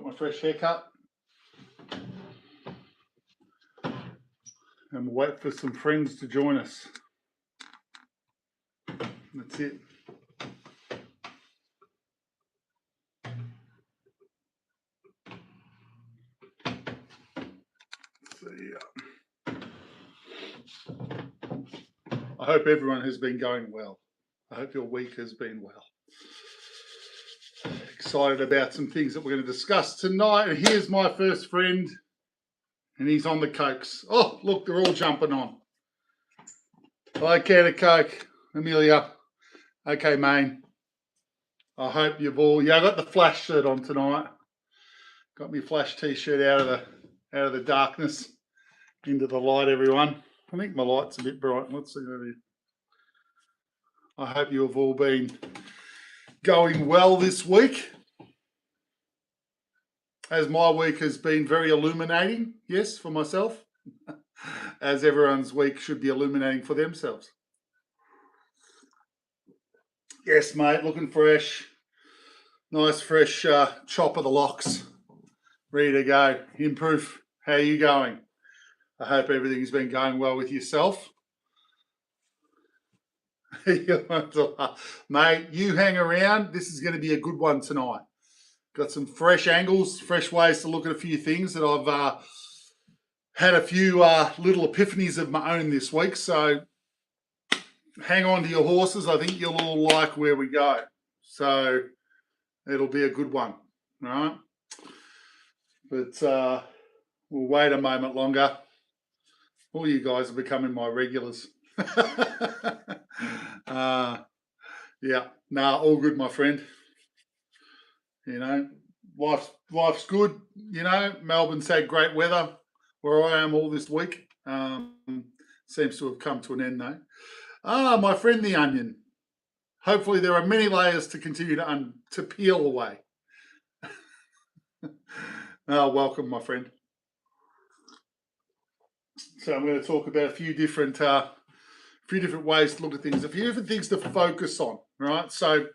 Got my fresh haircut. And we'll wait for some friends to join us. That's it. I hope everyone has been going well. I hope your week has been well. Excited about some things that we're going to discuss tonight. And here's my first friend, and he's on the cokes. Oh, look, they're all jumping on. Hello, can of Coke, Amelia. Okay, Maine. I hope you've all. Yeah, I got the Flash shirt on tonight. Got my Flash t-shirt out of the darkness into the light. Everyone, I think my light's a bit bright. Let's see over here. I hope you have all been going well this week, as my week has been very illuminating. Yes, for myself, as everyone's week should be illuminating for themselves. Yes, mate, looking fresh. Nice fresh chop of the locks. Ready to go. Improve. How are you going? I hope everything's been going well with yourself. Mate, you hang around. This is going to be a good one tonight. Got some fresh angles, fresh ways to look at a few things that I've had a few little epiphanies of my own this week. So hang on to your horses. I think you'll all like where we go. So it'll be a good one, all right? But we'll wait a moment longer. All you guys are becoming my regulars. Yeah, all good, my friend. You know, life's good. You know, Melbourne's had great weather where I am all this week. Seems to have come to an end though. My friend the onion. Hopefully there are many layers to continue to peel away. Welcome, my friend. So I'm going to talk about a few different ways to look at things, a few different things to focus on, right? So,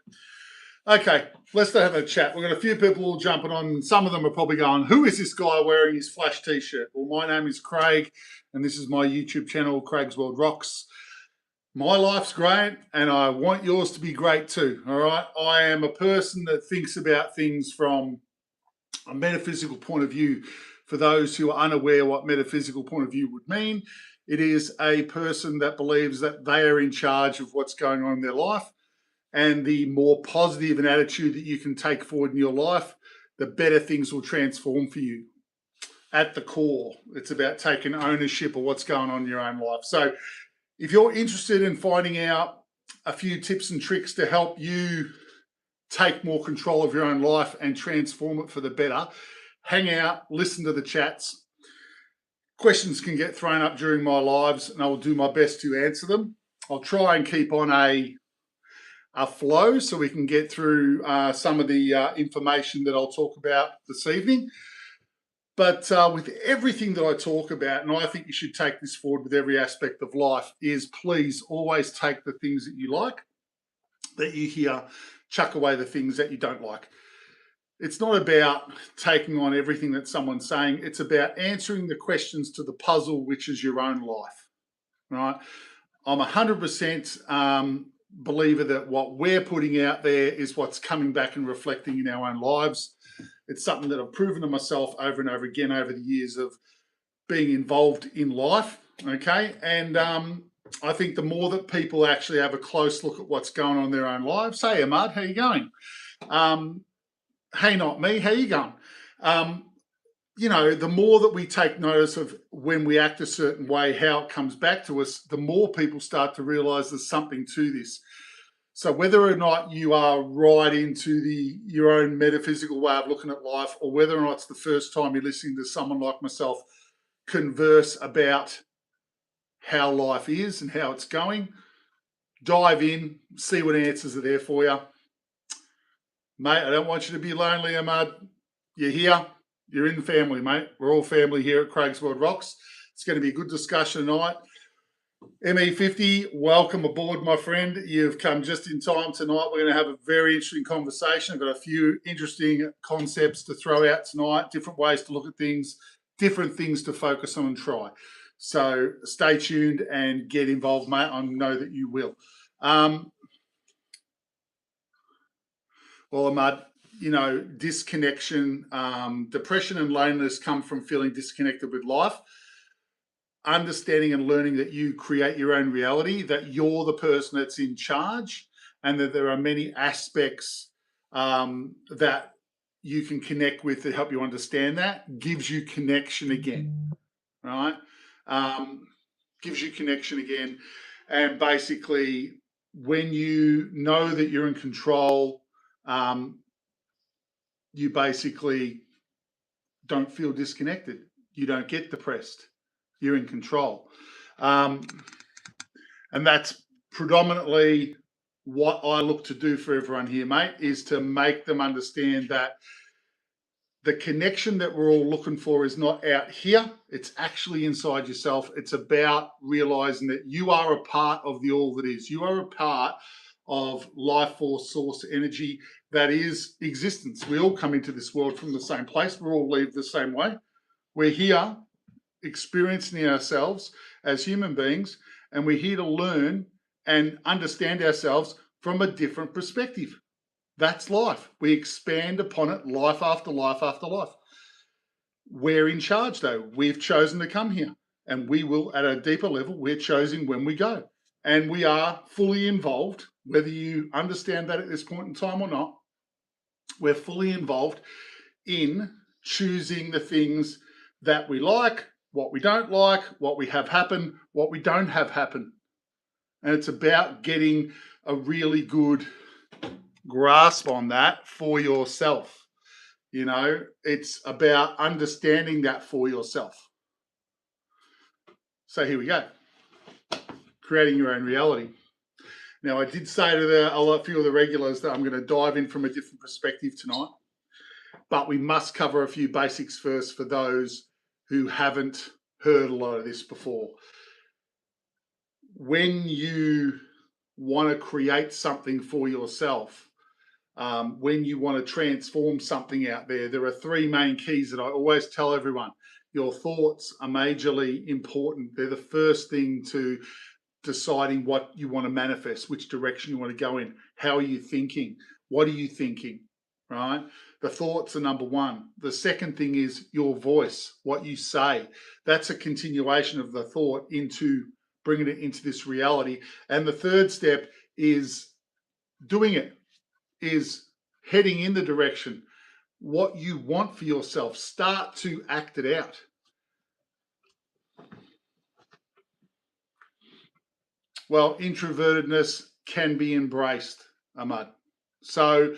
okay, let's have a chat. We've got a few people all jumping on. Some of them are probably going, who is this guy wearing his Flash t-shirt? Well, my name is Craig, and this is my YouTube channel, Craig's World Rocks. My life's great, and I want yours to be great too, all right? I am a person that thinks about things from a metaphysical point of view. For those who are unaware what metaphysical point of view would mean, it is a person that believes that they are in charge of what's going on in their life, and the more positive an attitude that you can take forward in your life, the better things will transform for you. At the core, it's about taking ownership of what's going on in your own life. So if you're interested in finding out a few tips and tricks to help you take more control of your own life and transform it for the better, hang out, listen to the chats. Questions can get thrown up during my lives, and I will do my best to answer them. I'll try and keep on a flow so we can get through some of the information that I'll talk about this evening. But with everything that I talk about, and I think you should take this forward with every aspect of life, is please always take the things that you like, that you hear, chuck away the things that you don't like. It's not about taking on everything that someone's saying. It's about answering the questions to the puzzle, which is your own life, right? I'm 100% believer that what we're putting out there is what's coming back and reflecting in our own lives. It's something that I've proven to myself over and over again over the years of being involved in life, okay? And I think the more that people actually have a close look at what's going on in their own lives. Hey, Ahmad, how you going? Hey, not me, how you going? You know, the more that we take notice of when we act a certain way, how it comes back to us, the more people start to realize there's something to this. So whether or not you are right into your own metaphysical way of looking at life, or whether or not it's the first time you're listening to someone like myself converse about how life is and how it's going, dive in, see what answers are there for you. Mate, I don't want you to be lonely, Ahmad. You're here. You're in the family, mate. We're all family here at Craig's World Rocks. It's going to be a good discussion tonight. ME50, welcome aboard, my friend. You've come just in time tonight. We're going to have a very interesting conversation. I've got a few interesting concepts to throw out tonight, different ways to look at things, different things to focus on and try. So stay tuned and get involved, mate. I know that you will. Well, Ahmad, disconnection, depression and loneliness come from feeling disconnected with life. Understanding and learning that you create your own reality, that you're the person that's in charge, and that there are many aspects that you can connect with to help you understand that, gives you connection again, right? Gives you connection again. And basically, when you know that you're in control, you basically don't feel disconnected. You don't get depressed. You're in control. And that's predominantly what I look to do for everyone here, mate, is to make them understand that the connection that we're all looking for is not out here. It's actually inside yourself. It's about realizing that you are a part of the all that is. You are a part of life force, source, energy that is existence. We all come into this world from the same place. We all leave the same way. We're here experiencing ourselves as human beings, and we're here to learn and understand ourselves from a different perspective. That's life. We expand upon it, life after life after life. We're in charge, though. We've chosen to come here, and we will, at a deeper level, we're choosing when we go. And we are fully involved, whether you understand that at this point in time or not. We're fully involved in choosing the things that we like, what we don't like, what we have happen, what we don't have happen. And it's about getting a really good grasp on that for yourself. It's about understanding that for yourself. So here we go. Creating your own reality. Now, I did say to a few of the regulars that I'm going to dive in from a different perspective tonight, but we must cover a few basics first for those who haven't heard a lot of this before. When you want to create something for yourself, when you want to transform something out there are three main keys that I always tell everyone. Your thoughts are majorly important. They're the first thing to deciding what you want to manifest, which direction you want to go in. How are you thinking? What are you thinking? Right? The thoughts are number one. The second thing is your voice, what you say. That's a continuation of the thought into bringing it into this reality. And the third step is doing it, is heading in the direction, what you want for yourself. Start to act it out. Well, introvertedness can be embraced, Ahmad. So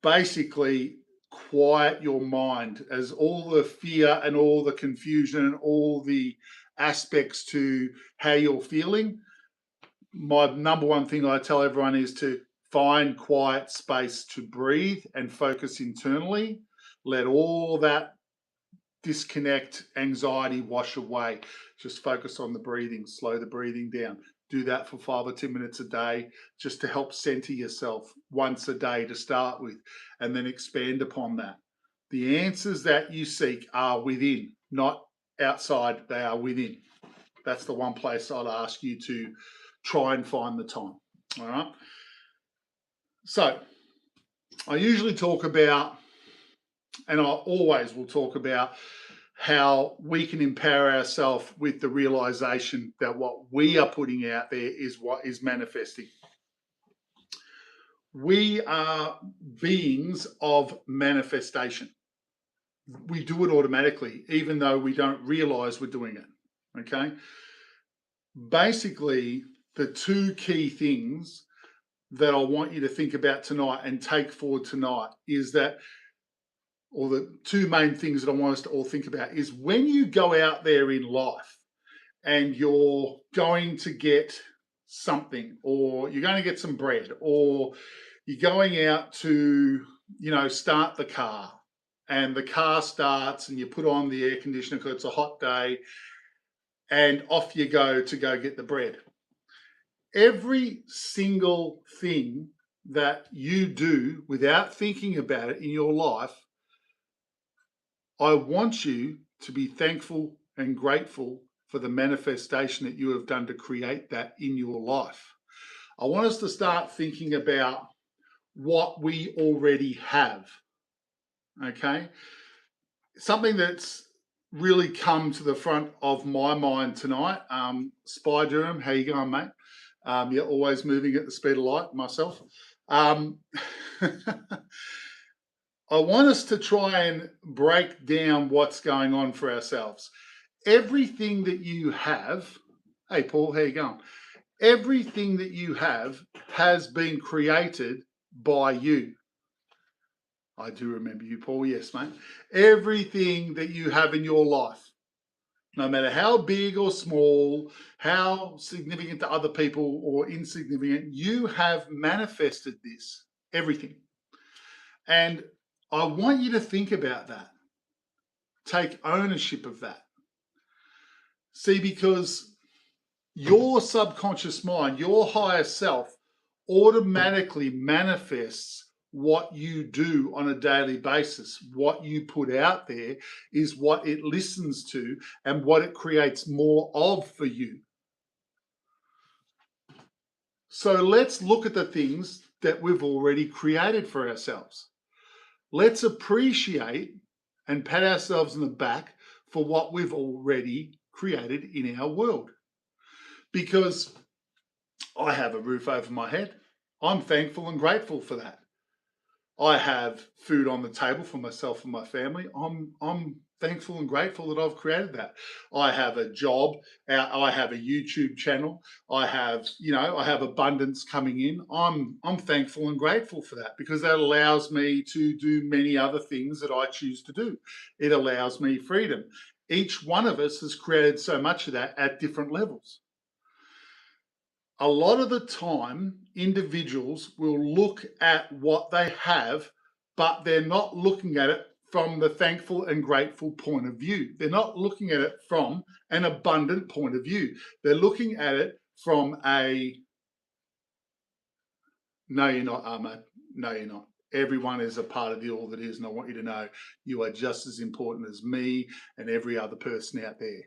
basically, quiet your mind, as all the fear and all the confusion and all the aspects to how you're feeling. My number one thing I tell everyone is to find quiet space to breathe and focus internally. Let all that disconnect, anxiety wash away. Just focus on the breathing, slow the breathing down. Do that for 5 or 10 minutes a day, just to help center yourself once a day to start with, and then expand upon that. The answers that you seek are within, not outside. They are within. That's the one place I'd ask you to try and find the time. All right. So I usually talk about, and I always will talk about, how we can empower ourselves with the realization that what we are putting out there is what is manifesting. We are beings of manifestation. We do it automatically, even though we don't realize we're doing it. Okay. Basically, the two key things that I want you to think about tonight and take forward tonight is that, or the two main things that I want us to all think about, is when you go out there in life and you're going to get something, or you're going to get some bread, or you're going out to, start the car, and the car starts and you put on the air conditioner because it's a hot day, and off you go to go get the bread. Every single thing that you do without thinking about it in your life, I want you to be thankful and grateful for the manifestation that you have done to create that in your life. I want us to start thinking about what we already have. Okay. Something that's really come to the front of my mind tonight. Spy Durham, how you going, mate? You're always moving at the speed of light, myself. I want us to try and break down what's going on for ourselves. Everything that you have, hey, Paul, how you going? Everything that you have has been created by you. I do remember you, Paul. Yes, mate. Everything that you have in your life, no matter how big or small, how significant to other people or insignificant, you have manifested this, everything. And I want you to think about that. Take ownership of that. See, because your subconscious mind, your higher self, automatically manifests what you do on a daily basis. What you put out there is what it listens to and what it creates more of for you. So let's look at the things that we've already created for ourselves. Let's appreciate and pat ourselves on the back for what we've already created in our world. Because I have a roof over my head. I'm thankful and grateful for that. I have food on the table for myself and my family. I'm thankful and grateful that I've created that. I have a job. I have a YouTube channel. I have abundance coming in. I'm thankful and grateful for that because that allows me to do many other things that I choose to do. It allows me freedom. Each one of us has created so much of that at different levels. A lot of the time, individuals will look at what they have, but they're not looking at it from the thankful and grateful point of view. They're not looking at it from an abundant point of view. They're looking at it from a, no, you're not, Ahmad. No, you're not. Everyone is a part of the all that is, and I want you to know you are just as important as me and every other person out there.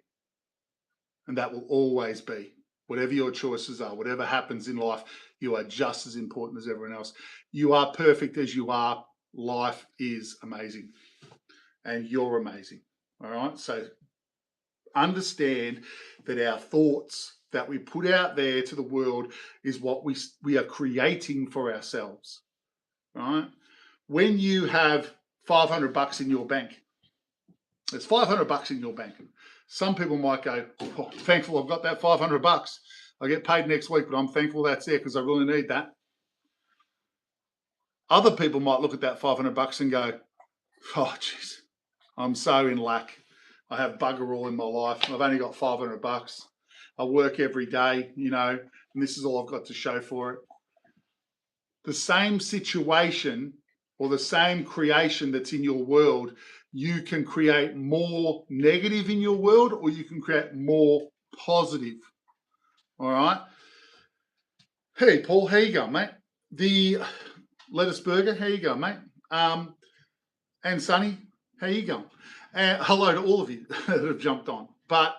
And that will always be. Whatever your choices are, whatever happens in life, you are just as important as everyone else. You are perfect as you are. Life is amazing. And you're amazing. All right. So understand that our thoughts that we put out there to the world is what we are creating for ourselves. Right. When you have $500 in your bank, there's $500 in your bank. Some people might go, oh, thankful I've got that $500. I get paid next week, but I'm thankful that's there because I really need that. Other people might look at that $500 and go, oh, jeez, I'm so in lack. I have bugger all in my life. I've only got $500. I work every day, and this is all I've got to show for it. The same situation or the same creation that's in your world, you can create more negative in your world or you can create more positive. All right. Hey, Paul, how you going, mate? The lettuce burger, how you going, mate? And Sonny, how you going? Hello to all of you that have jumped on. But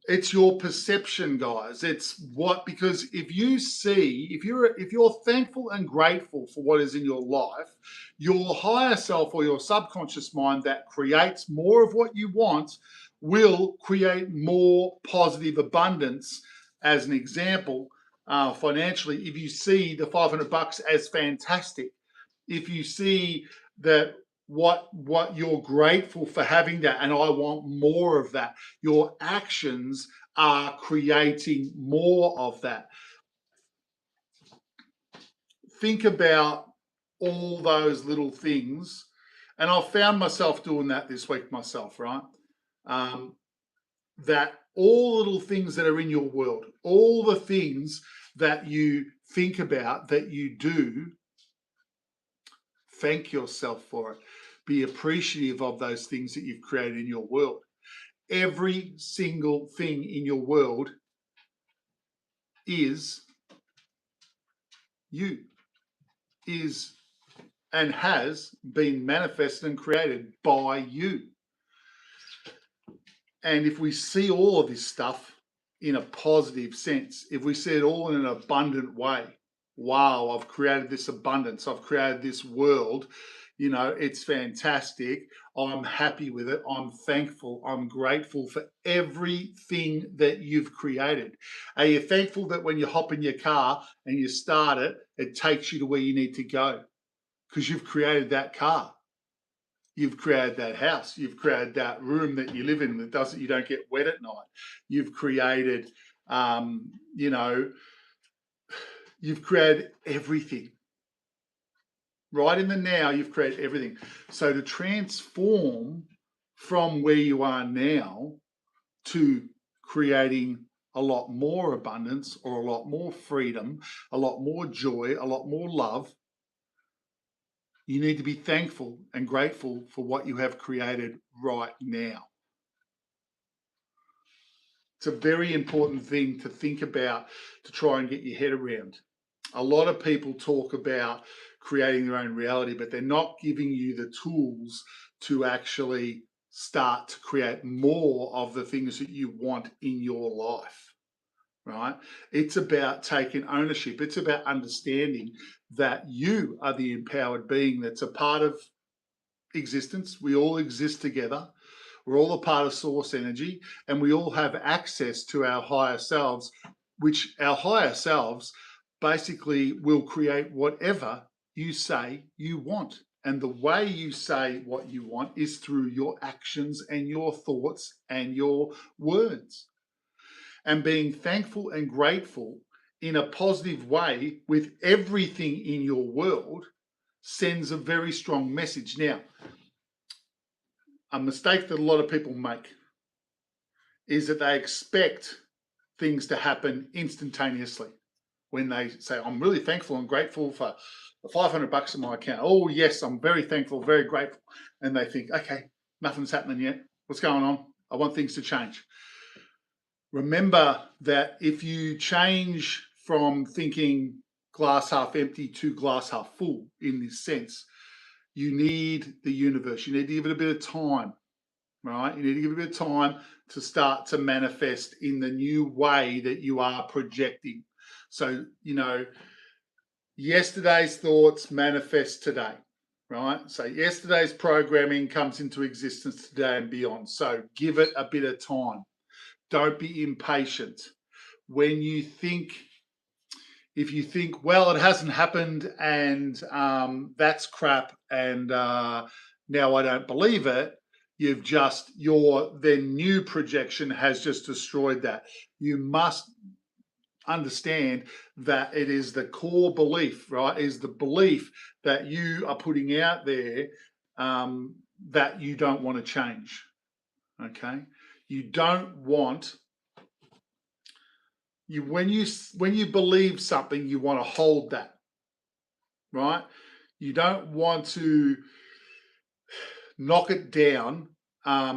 it's your perception, guys. It's because if you're thankful and grateful for what is in your life, your higher self or your subconscious mind that creates more of what you want will create more positive abundance. As an example, financially, if you see the $500 as fantastic, if you see that what you're grateful for having that and I want more of that, your actions are creating more of that. Think about all those little things, and I've found myself doing that this week myself, right? That all little things that are in your world, all the things that you think about, that you do, thank yourself for it. Be appreciative of those things that you've created in your world. Every single thing in your world is you, is and has been manifested and created by you. And if we see all of this stuff in a positive sense, if we see it all in an abundant way, wow, I've created this abundance, I've created this world, you know, it's fantastic. I'm happy with it. I'm thankful. I'm grateful for everything that you've created. Are you thankful that when you hop in your car and you start it, it takes you to where you need to go? Because you've created that car. You've created that house. You've created that room that you live in that doesn't, you don't get wet at night. You've created, you know, you've created everything. Right in the now, you've created everything. So to transform from where you are now to creating a lot more abundance or a lot more freedom, a lot more joy, a lot more love, you need to be thankful and grateful for what you have created right now. It's a very important thing to think about, to try and get your head around. A lot of people talk about creating their own reality, but they're not giving you the tools to actually start to create more of the things that you want in your life, right? It's about taking ownership. It's about understanding that you are the empowered being that's a part of existence. We all exist together. We're all a part of source energy, and we all have access to our higher selves, which our higher selves basically will create whatever you say you want. And the way you say what you want is through your actions and your thoughts and your words. And being thankful and grateful in a positive way with everything in your world sends a very strong message. Now, a mistake that a lot of people make is that they expect things to happen instantaneously. When they say, I'm really thankful and grateful for the $500 in my account. Oh, yes, I'm very thankful, very grateful. And they think, okay, nothing's happening yet. What's going on? I want things to change. Remember that if you change from thinking glass half empty to glass half full in this sense, you need the universe. You need to give it a bit of time, right? You need to give it a bit of time to start to manifest in the new way that you are projecting. So, you know, yesterday's thoughts manifest today, right? So yesterday's programming comes into existence today and beyond. So give it a bit of time. Don't be impatient. When you think, if you think, well, it hasn't happened and that's crap and now I don't believe it, you've just, your then new projection has just destroyed that. You must understand that it is the core belief, right? Is the belief that you are putting out there that you don't want to change. Okay, you don't want you when you believe something, you want to hold that, right? You don't want to knock it down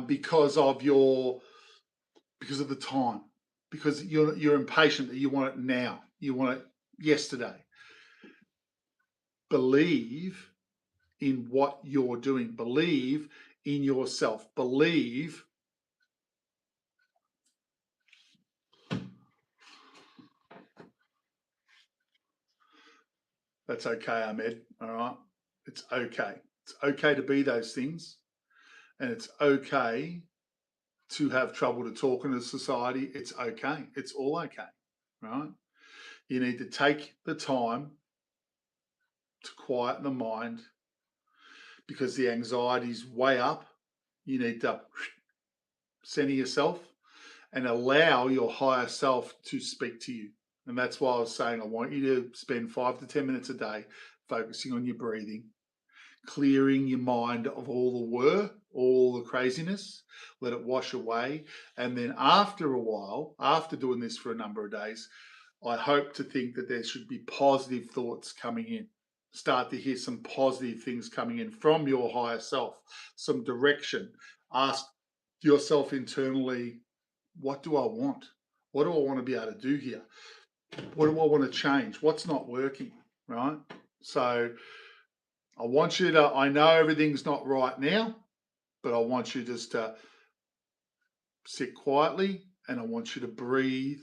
because of the time, because you're impatient that you want it now. You want it yesterday. Believe in what you're doing. Believe in yourself. Believe that's okay, Ahmed. All right. It's okay. It's okay to be those things. And it's okay to have trouble to talk in a society. It's okay. It's all okay. Right. You need to take the time to quiet the mind because the anxiety's way up. You need to center yourself and allow your higher self to speak to you. And that's why I was saying I want you to spend 5 to 10 minutes a day focusing on your breathing, clearing your mind of all the craziness, let it wash away. And then after a while, after doing this for a number of days, I hope to think that there should be positive thoughts coming in. Start to hear some positive things coming in from your higher self, some direction. Ask yourself internally, what do I want? What do I want to be able to do here? What do I want to change? What's not working, right? So I want you to, I know everything's not right now, but I want you just to sit quietly and I want you to breathe.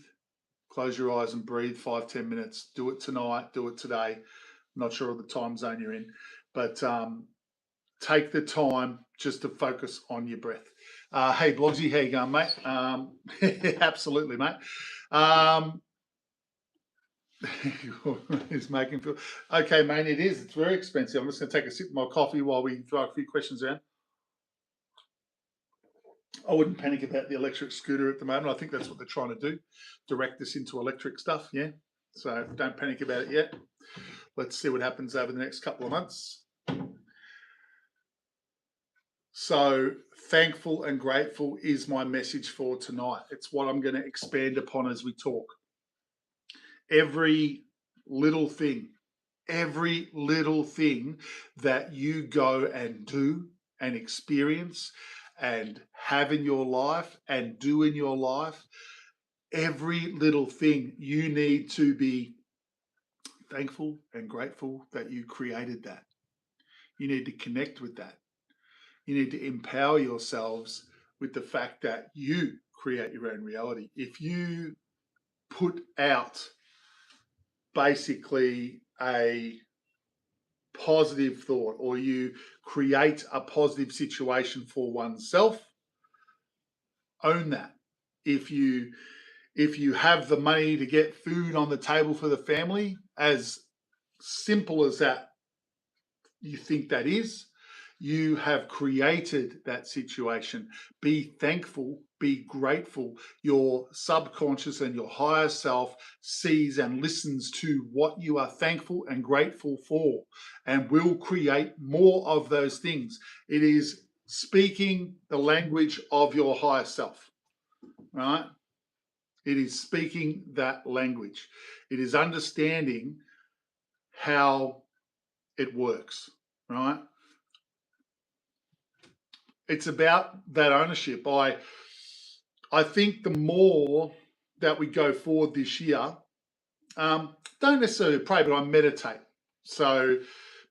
Close your eyes and breathe 5-10 minutes. Do it tonight, do it today. I'm not sure of the time zone you're in, but take the time just to focus on your breath. Hey, Blogsy, how you going, mate? Absolutely, mate. It's making feel okay, man. It is. It's very expensive. I'm just going to take a sip of my coffee while we throw a few questions around. I wouldn't panic about the electric scooter at the moment. I think that's what they're trying to do, direct us into electric stuff. Yeah. So don't panic about it yet. Let's see what happens over the next couple of months. So thankful and grateful is my message for tonight. It's what I'm going to expand upon as we talk. Every little thing that you go and do and experience and have in your life and do in your life, every little thing you need to be thankful and grateful that you created that. You need to connect with that. You need to empower yourselves with the fact that you create your own reality. If you put out basically a positive thought or you create a positive situation for oneself, own that. If you have the money to get food on the table for the family, as simple as that you think that is, you have created that situation. Be thankful, be grateful. Your subconscious and your higher self sees and listens to what you are thankful and grateful for and will create more of those things. It is speaking the language of your higher self, right? It is speaking that language. It is understanding how it works, right? It's about that ownership. I think the more that we go forward this year, don't necessarily pray, but I meditate. So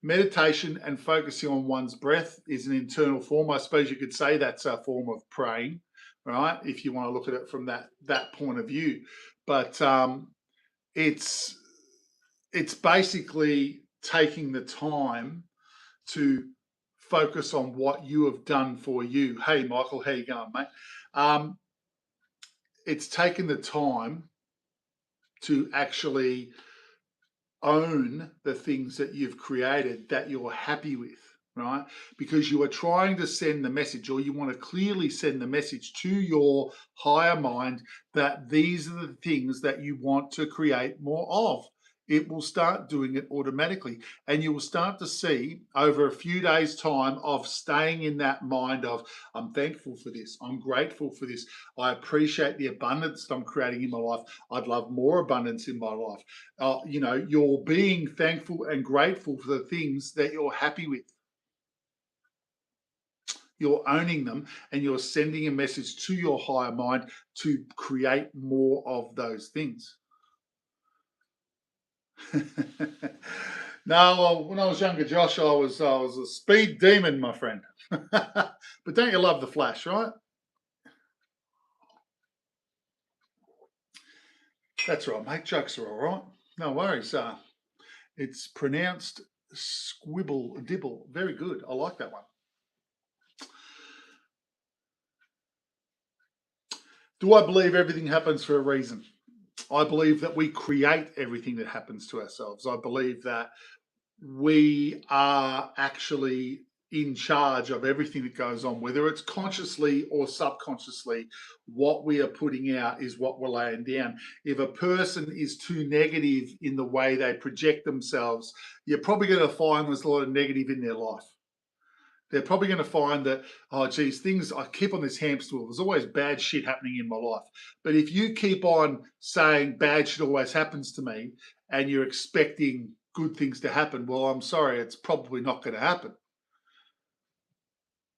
meditation and focusing on one's breath is an internal form. I suppose you could say that's a form of praying, right? If you want to look at it from that point of view. But it's basically taking the time to focus on what you have done for you. Hey, Michael, how you going, mate? It's taken the time to actually own the things that you've created that you're happy with, right? Because you are trying to send the message, or you want to clearly send the message to your higher mind that these are the things that you want to create more of. It will start doing it automatically. And you will start to see over a few days' time of staying in that mind of, I'm thankful for this. I'm grateful for this. I appreciate the abundance that I'm creating in my life. I'd love more abundance in my life. You're being thankful and grateful for the things that you're happy with. You're owning them and you're sending a message to your higher mind to create more of those things. No, well, when I was younger, Josh, I was a speed demon, my friend. But don't you love the Flash, right? That's right, mate. Jokes are all right. No worries. It's pronounced squibble dibble. Very good. I like that one. Do I believe everything happens for a reason? I believe that we create everything that happens to ourselves. I believe that we are actually in charge of everything that goes on, whether it's consciously or subconsciously. What we are putting out is what we're laying down. If a person is too negative in the way they project themselves, you're probably going to find there's a lot of negative in their life. They're probably going to find that, oh, geez, I keep on this hamster wheel. There's always bad shit happening in my life. But if you keep on saying bad shit always happens to me and you're expecting good things to happen, well, I'm sorry, it's probably not going to happen.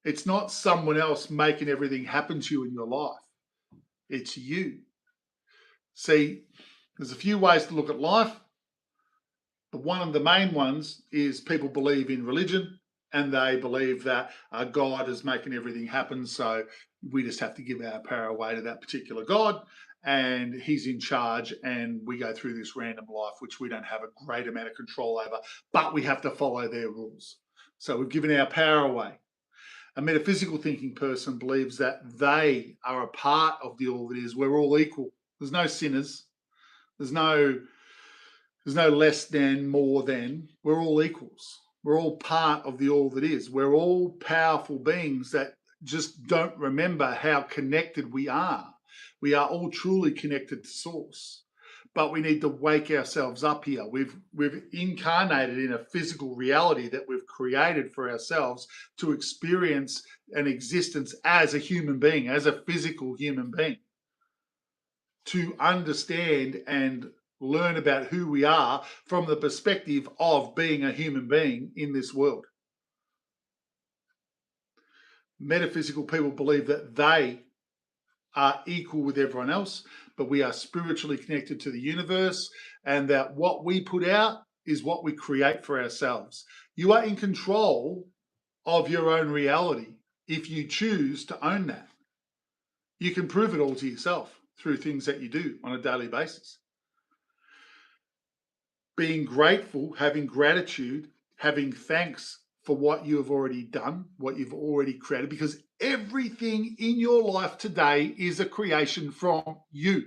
It's not someone else making everything happen to you in your life. It's you. See, there's a few ways to look at life. But one of the main ones is people believe in religion, and they believe that God is making everything happen. So we just have to give our power away to that particular God, and he's in charge, and we go through this random life, which we don't have a great amount of control over, but we have to follow their rules. So we've given our power away. A metaphysical thinking person believes that they are a part of the all that is. We're all equal. There's no sinners. There's no less than, more than. We're all equals. We're all part of the all that is. We're all powerful beings that just don't remember how connected we are. We are all truly connected to Source. But we need to wake ourselves up here. We've incarnated in a physical reality that we've created for ourselves to experience an existence as a human being, as a physical human being. To understand and learn about who we are from the perspective of being a human being in this world. Metaphysical people believe that they are equal with everyone else, but we are spiritually connected to the universe, and that what we put out is what we create for ourselves. You are in control of your own reality if you choose to own that. You can prove it all to yourself through things that you do on a daily basis. Being grateful, having gratitude, having thanks for what you have already done, what you've already created, because everything in your life today is a creation from you.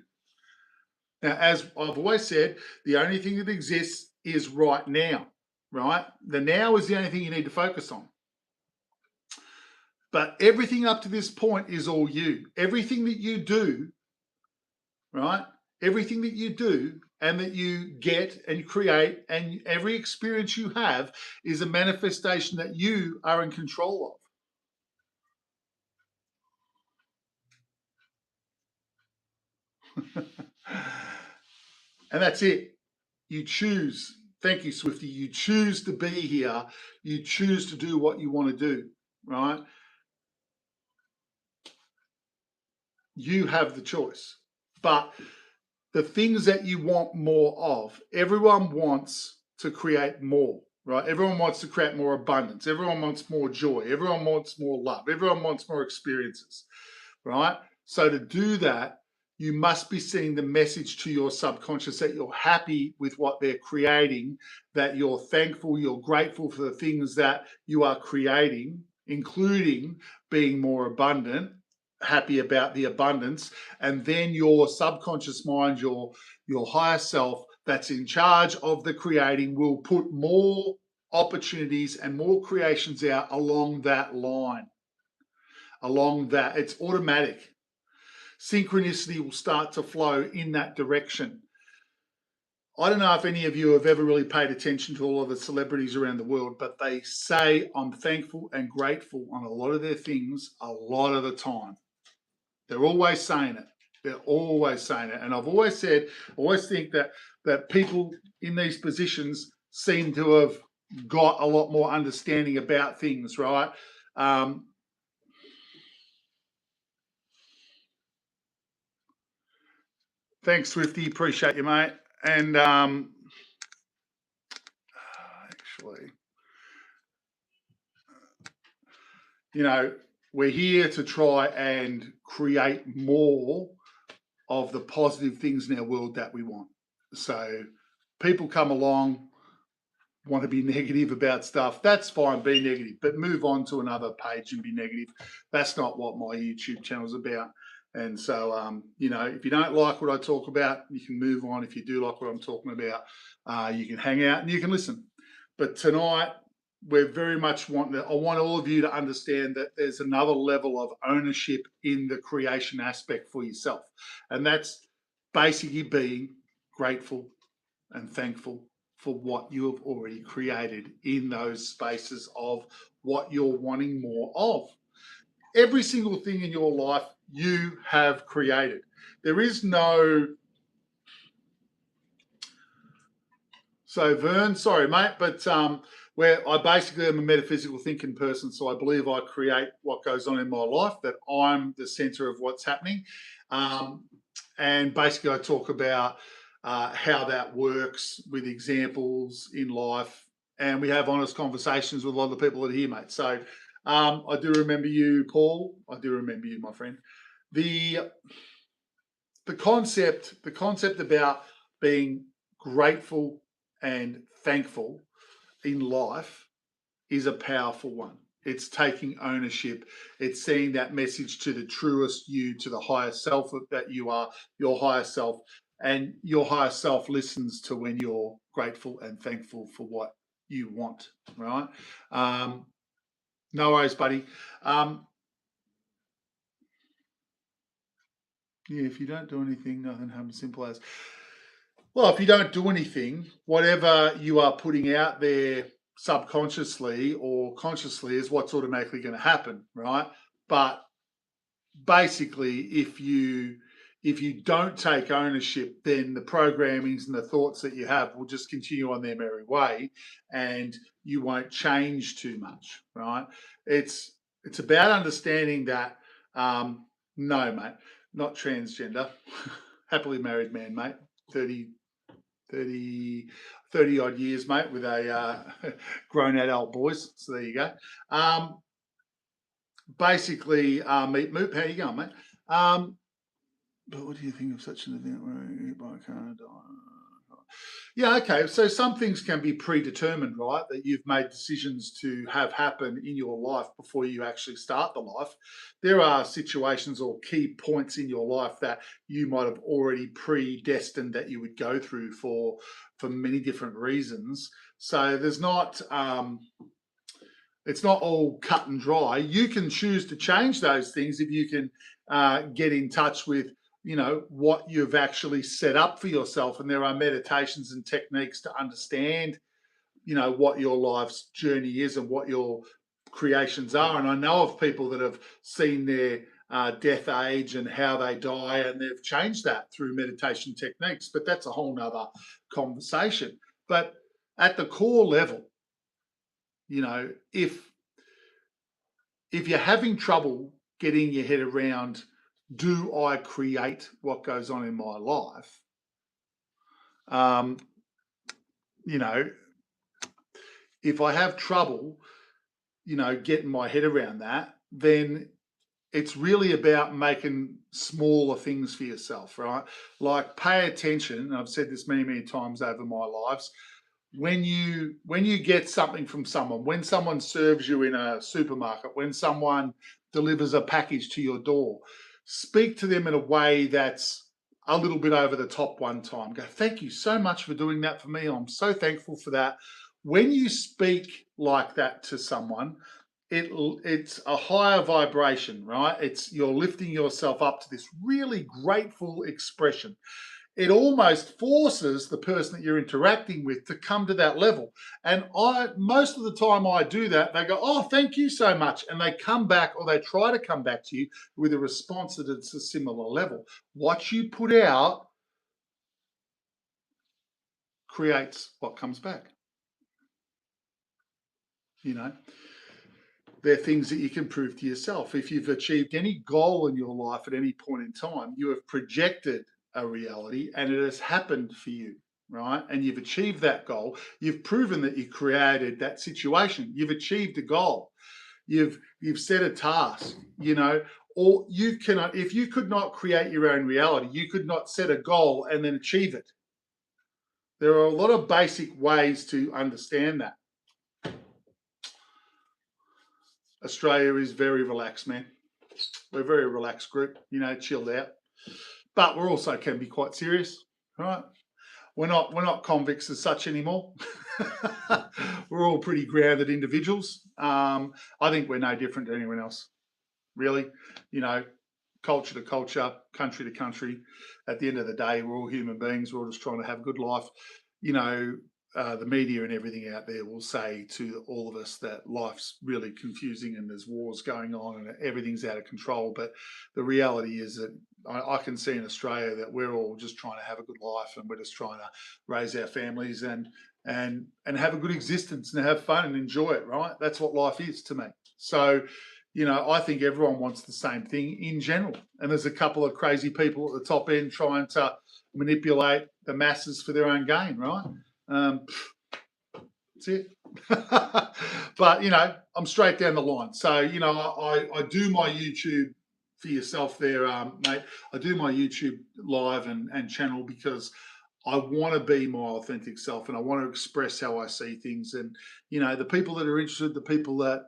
Now, as I've always said, the only thing that exists is right now, right? The now is the only thing you need to focus on. But everything up to this point is all you. Everything that you do, right? Everything that you do and that you get and create and every experience you have is a manifestation that you are in control of. And that's it. You choose. Thank you, Swifty. You choose to be here. You choose to do what you want to do, right? You have the choice. But the things that you want more of, everyone wants to create more, right? Everyone wants to create more abundance. Everyone wants more joy. Everyone wants more love. Everyone wants more experiences, right? So to do that, you must be sending the message to your subconscious that you're happy with what they're creating, that you're thankful, you're grateful for the things that you are creating, including being more abundant, happy about the abundance, and then your subconscious mind, your higher self that's in charge of the creating will put more opportunities and more creations out along that line. Along that, it's automatic. Synchronicity will start to flow in that direction. I don't know if any of you have ever really paid attention to all of the celebrities around the world, but they say I'm thankful and grateful on a lot of their things a lot of the time. They're always saying it. They're always saying it. And I've always said, I always think that people in these positions seem to have got a lot more understanding about things, right? Thanks, Swifty. Appreciate you, mate. And actually, you know, we're here to try and create more of the positive things in our world that we want. So people come along, want to be negative about stuff. That's fine, be negative, but move on to another page and be negative. That's not what my YouTube channel is about. And so, you know, if you don't like what I talk about, you can move on. If you do like what I'm talking about, you can hang out and you can listen. But tonight, we're very much I want all of you to understand that there's another level of ownership in the creation aspect for yourself. And that's basically being grateful and thankful for what you have already created in those spaces of what you're wanting more of. Every single thing in your life you have created. There is no... So Vern, sorry mate, but where I basically am a metaphysical thinking person. So I believe I create what goes on in my life, that I'm the center of what's happening. Um, and basically, I talk about how that works with examples in life. And we have honest conversations with a lot of the people that are here, mate. So I do remember you, Paul. I do remember you, my friend. The the concept about being grateful and thankful in life is a powerful one. It's taking ownership. It's seeing that message to the truest you, to the higher self that you are, your higher self. And your higher self listens to when you're grateful and thankful for what you want, right? Um, no worries, buddy. Um, yeah, if you don't do anything, nothing happens. Simple as. Well, if you don't do anything, whatever you are putting out there subconsciously or consciously is what's automatically going to happen, right? But basically, if you don't take ownership, then the programmings and the thoughts that you have will just continue on their merry way, and you won't change too much, right? It's it's about understanding that no, mate, not transgender, happily married man, mate, 30 30 30 odd years, mate, with a grown adult boys. So there you go. Um, basically, Meat Moop, how you going, mate? But what do you think of such an event where you hit by a car? Yeah, okay. So some things can be predetermined, right? That you've made decisions to have happen in your life before you actually start the life. There are situations or key points in your life that you might have already predestined that you would go through for many different reasons. So there's not it's not all cut and dry. You can choose to change those things if you can get in touch with, what you've actually set up for yourself. And there are meditations and techniques to understand, what your life's journey is and what your creations are. And I know of people that have seen their death age and how they die, and they've changed that through meditation techniques. But that's a whole nother conversation. But at the core level, if you're having trouble getting your head around, do I create what goes on in my life? Um, you know, if I have trouble, getting my head around that, then it's really about making smaller things for yourself, right? Like pay attention. And I've said this many, many times over my lives. When you get something from someone, when someone serves you in a supermarket, when someone delivers a package to your door, speak to them in a way that's a little bit over the top one time. Go, thank you so much for doing that for me. I'm so thankful for that. When you speak like that to someone, it's a higher vibration, right? It's you're lifting yourself up to this really grateful expression. It almost forces the person that you're interacting with to come to that level. And I most of the time I do that, they go, "Oh, thank you so much," and they come back, or they try to come back to you with a response that it's a similar level. What you put out creates what comes back. You know, they're things that you can prove to yourself. If you've achieved any goal in your life at any point in time, you have projected a reality and it has happened for you, right? And you've achieved that goal. You've proven that you created that situation. You've achieved a goal. You've set a task, or you cannot, if you could not create your own reality, you could not set a goal and then achieve it. There are a lot of basic ways to understand that. Australia is very relaxed, man. We're a very relaxed group, chilled out. But we're also can be quite serious, right? We're not convicts as such anymore. We're all pretty grounded individuals. I think we're no different to anyone else, really. You know, culture to culture, country to country. At the end of the day, we're all human beings. We're all just trying to have a good life. You know, the media and everything out there will say to all of us that life's really confusing and there's wars going on and everything's out of control. But the reality is that I can see in Australia that we're all just trying to have a good life and we're just trying to raise our families. And and have a good existence and have fun and enjoy it, right? That's what life is to me. So, I think everyone wants the same thing in general. And there's a couple of crazy people at the top end trying to manipulate the masses for their own gain, right? That's it. But I'm straight down the line. So I do my YouTube for yourself there, mate. I do my YouTube live and channel because I want to be my authentic self and I want to express how I see things. And the people that are interested, the people that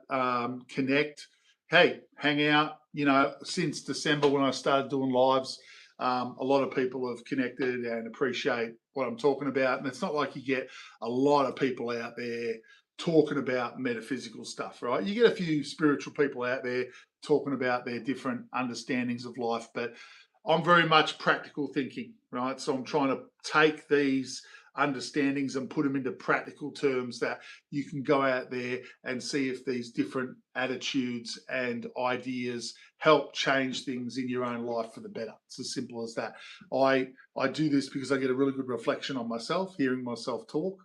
connect, hey, hang out. Since December when I started doing lives, a lot of people have connected and appreciate what I'm talking about. And it's not like you get a lot of people out there talking about metaphysical stuff, right? You get a few spiritual people out there talking about their different understandings of life, but I'm very much practical thinking, right? So I'm trying to take these understandings and put them into practical terms that you can go out there and see if these different attitudes and ideas help change things in your own life for the better. It's as simple as that. I do this because I get a really good reflection on myself, hearing myself talk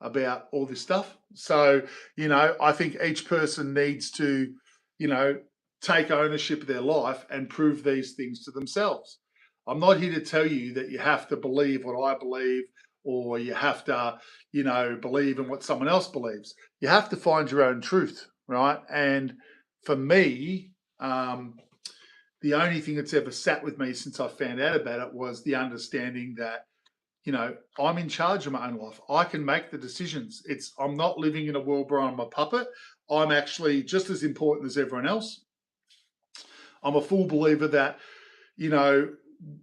about all this stuff. So, I think each person needs to, take ownership of their life and prove these things to themselves. I'm not here to tell you that you have to believe what I believe or you have to, believe in what someone else believes. You have to find your own truth, right? And for me, the only thing that's ever sat with me since I found out about it was the understanding that I'm in charge of my own life. I can make the decisions. I'm not living in a world where I'm a puppet. I'm actually just as important as everyone else. I'm a full believer that,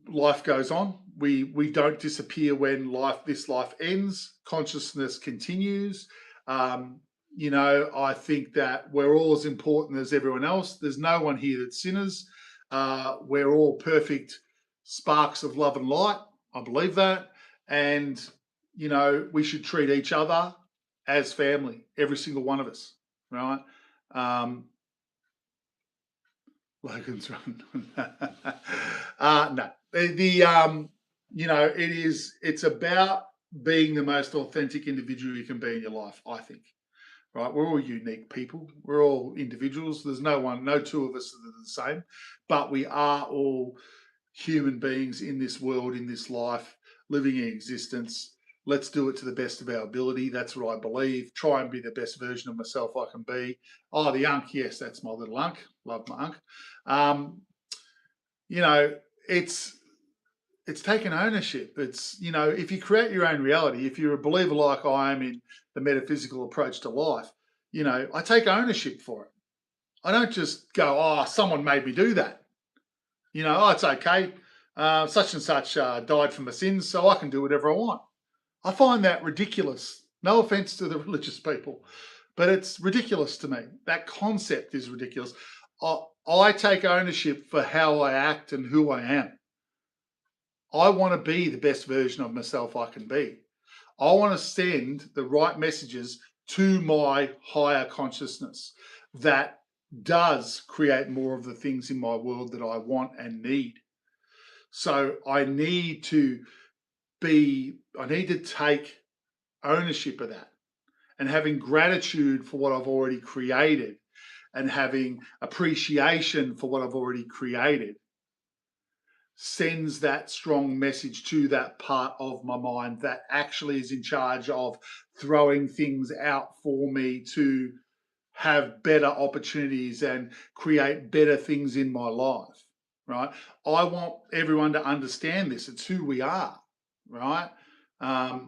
life goes on. We don't disappear when this life ends. Consciousness continues. I think that we're all as important as everyone else. There's no one here that's sinners. We're all perfect sparks of love and light. I believe that. And, we should treat each other as family, every single one of us, right? Logan's run. No, it's about being the most authentic individual you can be in your life, I think. Right? We're all unique people. We're all individuals. There's no two of us that are the same, but we are all human beings in this world, in this life, living in existence. Let's do it to the best of our ability. That's what I believe. Try and be the best version of myself I can be. Oh, the Unk. Yes, that's my little Unk. Love my Unk. It's taking ownership. It's, if you create your own reality, if you're a believer like I am in the metaphysical approach to life, I take ownership for it. I don't just go, oh, someone made me do that. Oh, it's okay. Such and such died for my sins, so I can do whatever I want. I find that ridiculous. No offense to the religious people, but it's ridiculous to me. That concept is ridiculous. I take ownership for how I act and who I am. I want to be the best version of myself I can be. I want to send the right messages to my higher consciousness that does create more of the things in my world that I want and need. So I need to take ownership of that and having gratitude for what I've already created and having appreciation for what I've already created sends that strong message to that part of my mind that actually is in charge of throwing things out for me to have better opportunities and create better things in my life, right? I want everyone to understand this. It's who we are, right? Yeah,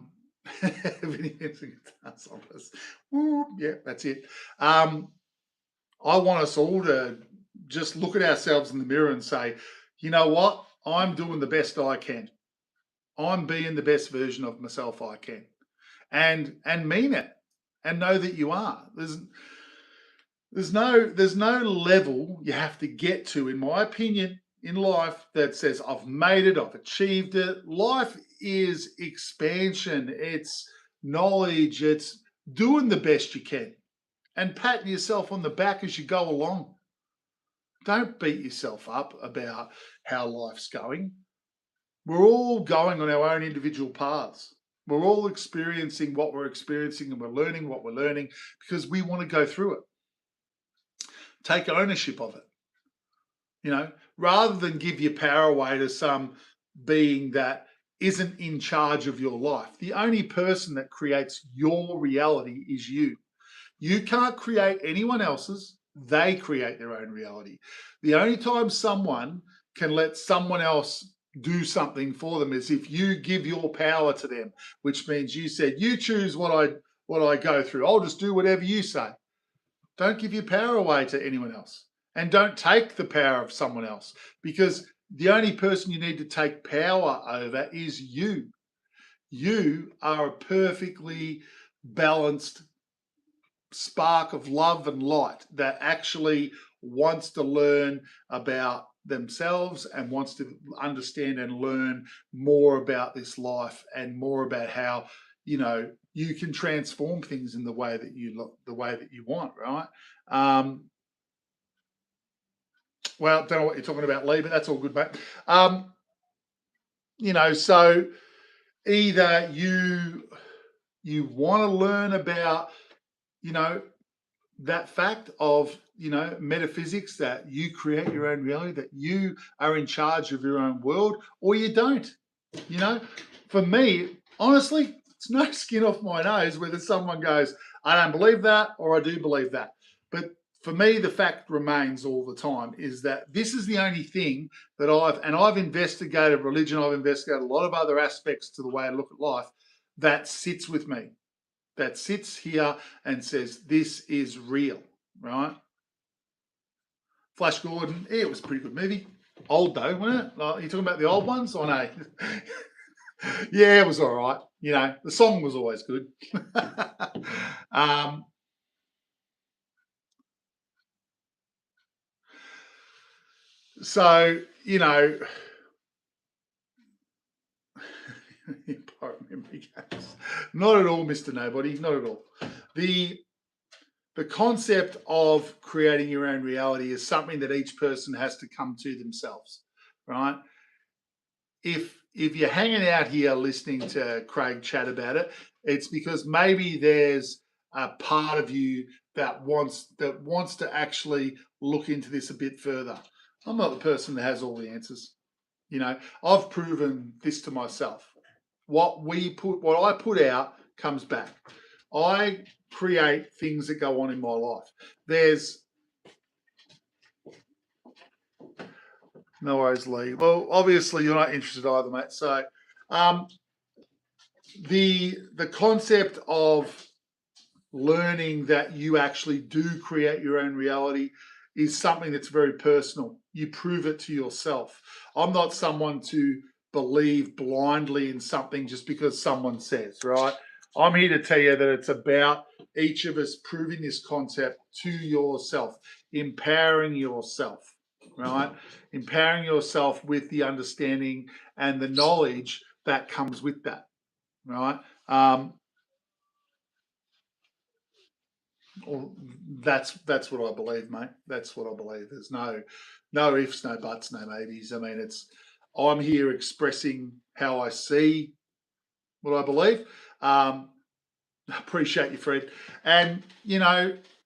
that's it. I want us all to just look at ourselves in the mirror and say, you know what? I'm doing the best I can. I'm being the best version of myself I can. And mean it. And know that you are. There's no level you have to get to, in my opinion, in life that says I've made it, I've achieved it. Life is expansion, it's knowledge, it's doing the best you can and patting yourself on the back as you go along. Don't beat yourself up about how life's going. We're all going on our own individual paths. We're all experiencing what we're experiencing, and we're learning what we're learning because we want to go through it. Take ownership of it. Rather than give your power away to some being that isn't in charge of your life. The only person that creates your reality is you. You can't create anyone else's. They create their own reality. The only time someone can let someone else do something for them is if you give your power to them, which means you said, you choose what I go through. I'll just do whatever you say. Don't give your power away to anyone else. And don't take the power of someone else, because the only person you need to take power over is you. You are a perfectly balanced spark of love and light that actually wants to learn about themselves and wants to understand and learn more about this life and more about how you can transform things in the way that you want, right? Well, don't know what you're talking about, Lee, but that's all good, mate. So either you want to learn about, that fact of, metaphysics, that you create your own reality, that you are in charge of your own world, or you don't. For me, honestly, it's no skin off my nose whether someone goes, I don't believe that, or I do believe that. But for me, the fact remains all the time is that this is the only thing that I've investigated religion, I've investigated a lot of other aspects to the way I look at life, that sits with me, that sits here and says, this is real, right? Flash Gordon, yeah, it was a pretty good movie. Old though, wasn't it? Like, you talking about the old ones or no? Yeah, it was all right. The song was always good. So, pirate memory games. Not at all, Mr. Nobody, not at all. The concept of creating your own reality is something that each person has to come to themselves, right? If you're hanging out here listening to Craig chat about it, it's because maybe there's a part of you that wants to actually look into this a bit further. I'm not the person that has all the answers. I've proven this to myself. What I put out comes back. I create things that go on in my life. There's no worries, Lee. Well, obviously you're not interested either, mate. So, the concept of learning that you actually do create your own reality is something that's very personal. You prove it to yourself. I'm not someone to believe blindly in something just because someone says, right? I'm here to tell you that it's about each of us proving this concept to yourself, empowering yourself, right? Empowering yourself with the understanding and the knowledge that comes with that, right? Well, that's what I believe, mate. That's what I believe. There's no ifs, no buts, no maybes. I mean, I'm here expressing how I see what I believe. Appreciate you, Fred. And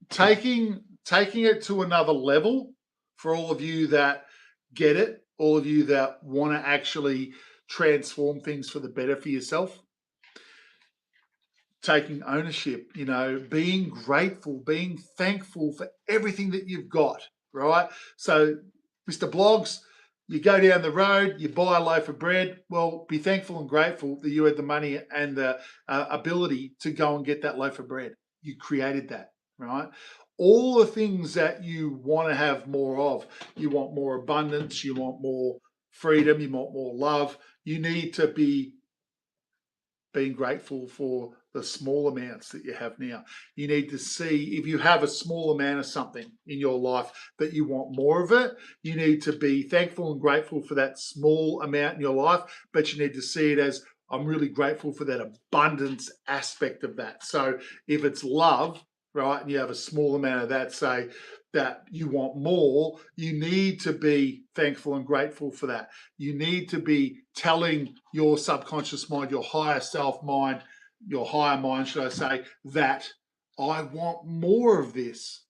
taking it to another level for all of you that get it, all of you that want to actually transform things for the better for yourself. Taking ownership, being grateful, being thankful for everything that you've got, right? So, Mr. Blogs, you go down the road, you buy a loaf of bread. Well, be thankful and grateful that you had the money and the ability to go and get that loaf of bread. You created that, right? All the things that you want to have more of, you want more abundance, you want more freedom, you want more love. You need to be being grateful for the small amounts that you have now. You need to see if you have a small amount of something in your life that you want more of it, you need to be thankful and grateful for that small amount in your life, but you need to see it as, I'm really grateful for that abundance aspect of that. So if it's love, right, and you have a small amount of that, say that you want more, you need to be thankful and grateful for that. You need to be telling your subconscious mind, your higher self mind, your higher mind, should I say, that I want more of this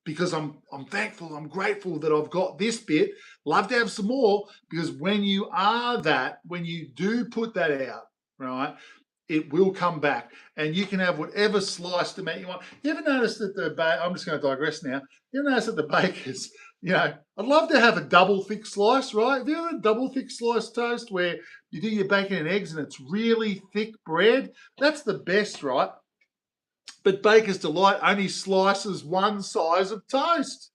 because I'm thankful, I'm grateful that I've got this bit. Love to have some more, because when you are that, when you do put that out, right, it will come back, and you can have whatever sliced meat you want. You ever notice that I'm just going to digress now. You ever notice that the bakers, I'd love to have a double thick slice, right? Have you ever had a double thick slice toast where you do your bacon and eggs and it's really thick bread? That's the best, right? But Baker's Delight only slices one size of toast.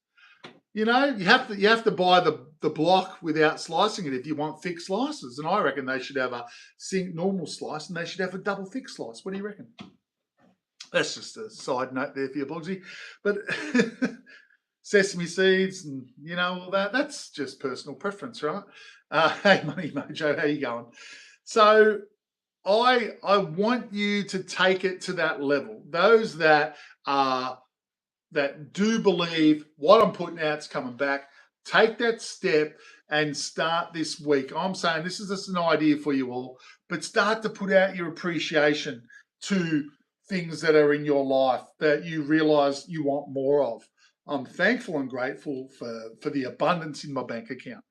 You have to buy the block without slicing it if you want thick slices. And I reckon they should have a normal slice and they should have a double thick slice. What do you reckon? That's just a side note there for you, Bugsy. But sesame seeds and all that, that's just personal preference, right? Hey, Money Mojo, how you going? So I want you to take it to that level. Those that do believe what I'm putting out's coming back, take that step and start this week. I'm saying this is just an idea for you all, but start to put out your appreciation to things that are in your life that you realize you want more of. I'm thankful and grateful for the abundance in my bank account.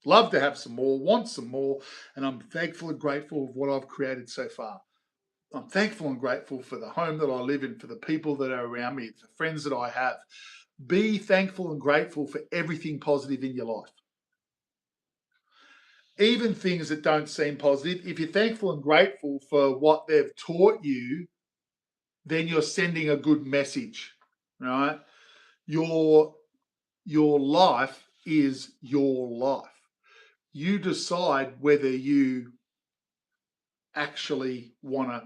Love to have some more, want some more, and I'm thankful and grateful of what I've created so far. I'm thankful and grateful for the home that I live in, for the people that are around me, the friends that I have. Be thankful and grateful for everything positive in your life. Even things that don't seem positive, if you're thankful and grateful for what they've taught you, then you're sending a good message, right? Your life is your life. You decide whether you actually want to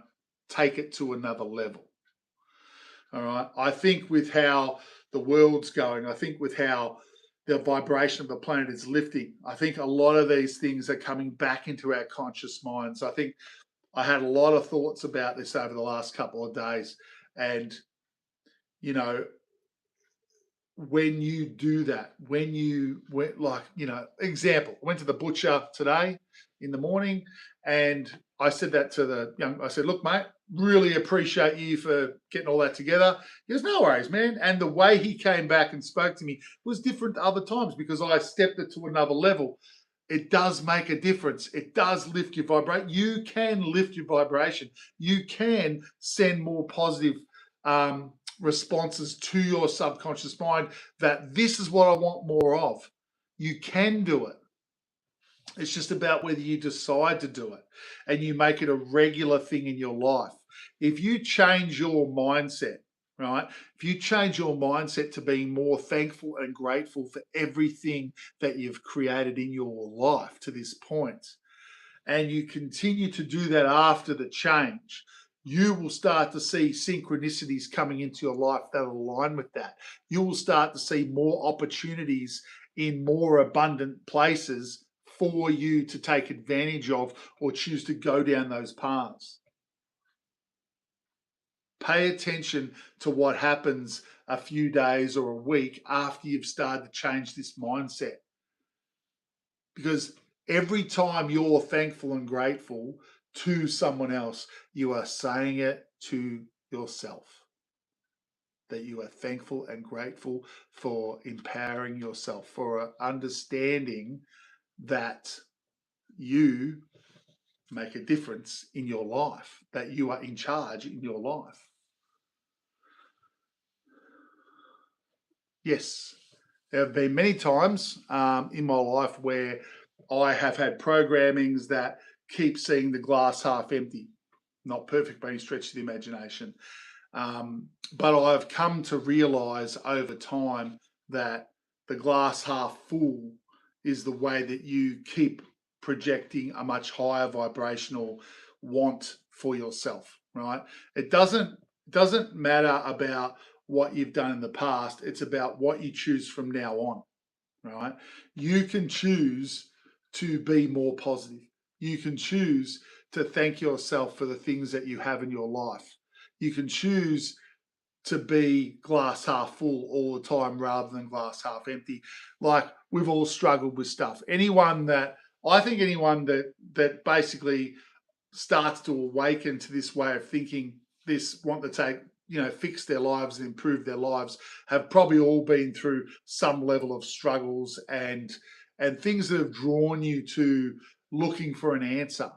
take it to another level. All right. I think with how the world's going, I think with how the vibration of the planet is lifting, I think a lot of these things are coming back into our conscious minds. I think I had a lot of thoughts about this over the last couple of days. And, when you do that, example, I went to the butcher today in the morning and I said that to I said, look, mate, really appreciate you for getting all that together. He goes, no worries, man. And the way he came back and spoke to me was different to other times because I stepped it to another level. It does make a difference. It does lift your vibration. You can lift your vibration. You can send more positive responses to your subconscious mind that this is what I want more of. You can do it. It's just about whether you decide to do it and you make it a regular thing in your life. If you change your mindset, right? If you change your mindset to being more thankful and grateful for everything that you've created in your life to this point, and you continue to do that after the change, you will start to see synchronicities coming into your life that align with that. You will start to see more opportunities in more abundant places for you to take advantage of or choose to go down those paths. Pay attention to what happens a few days or a week after you've started to change this mindset. Because every time you're thankful and grateful to someone else, you are saying it to yourself. That you are thankful and grateful for empowering yourself, for understanding that you make a difference in your life, that you are in charge in your life. Yes, there have been many times in my life where I have had programmings that keep seeing the glass half empty. Not perfect by any stretch of the imagination. But I've come to realize over time that the glass half full is the way that you keep projecting a much higher vibrational want for yourself, right? It doesn't matter about what you've done in the past. It's about what you choose from now on, right? You can choose to be more positive. You can choose to thank yourself for the things that you have in your life. You can choose to be glass half full all the time rather than glass half empty. Like, we've all struggled with stuff. Anyone that basically starts to awaken to this way of thinking, this want to take, fix their lives and improve their lives, have probably all been through some level of struggles and things that have drawn you to looking for an answer,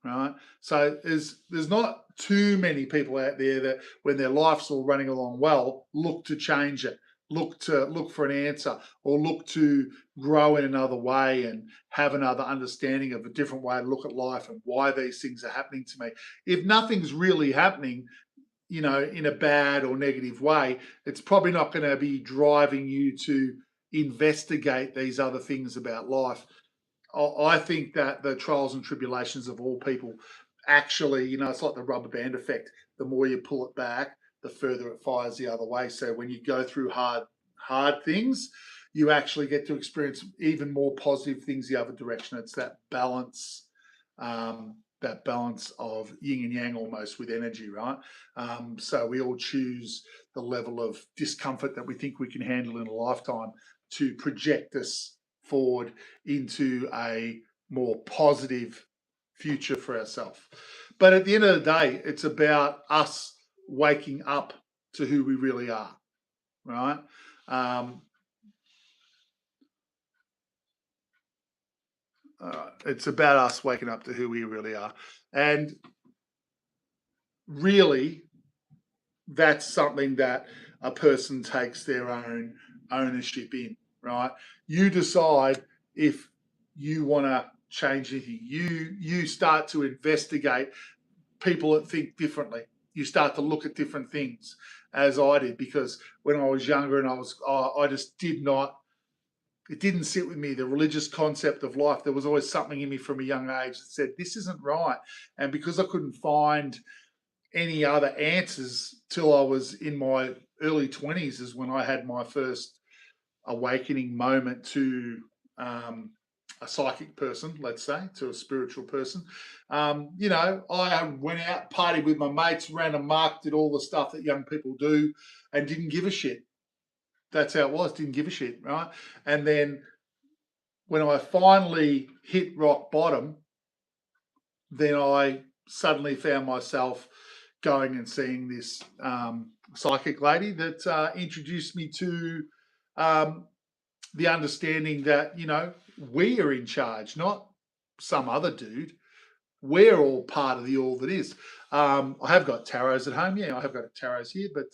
right? So there's not too many people out there that, when their life's all running along well, look to change it, look for an answer, or look to grow in another way and have another understanding of a different way to look at life and why these things are happening to me. If nothing's really happening, in a bad or negative way, it's probably not going to be driving you to investigate these other things about life. I think that the trials and tribulations of all people actually, it's like the rubber band effect. The more you pull it back, the further it fires the other way. So when you go through hard things, you actually get to experience even more positive things the other direction. It's that balance, of yin and yang almost with energy, right? So we all choose the level of discomfort that we think we can handle in a lifetime to project us forward into a more positive future for ourselves. But at the end of the day, it's about us waking up to who we really are, right? It's about us waking up to who we really are. And really, that's something that a person takes their own ownership in, right? You decide if you want to change anything. You start to investigate people that think differently. You start to look at different things, as I did, because when I was younger and I just did not, it didn't sit with me, the religious concept of life. There was always something in me from a young age that said, this isn't right. And because I couldn't find any other answers till I was in my early 20s, is when I had my first awakening moment to a psychic person, let's say, to a spiritual person. I went out, partied with my mates, ran amok, did all the stuff that young people do, and didn't give a shit. That's how it was, didn't give a shit, right? And then when I finally hit rock bottom, then I suddenly found myself going and seeing this psychic lady that introduced me to the understanding that, we are in charge, not some other dude. We're all part of the all that is. I have got tarots at home. Yeah, I have got tarots here, but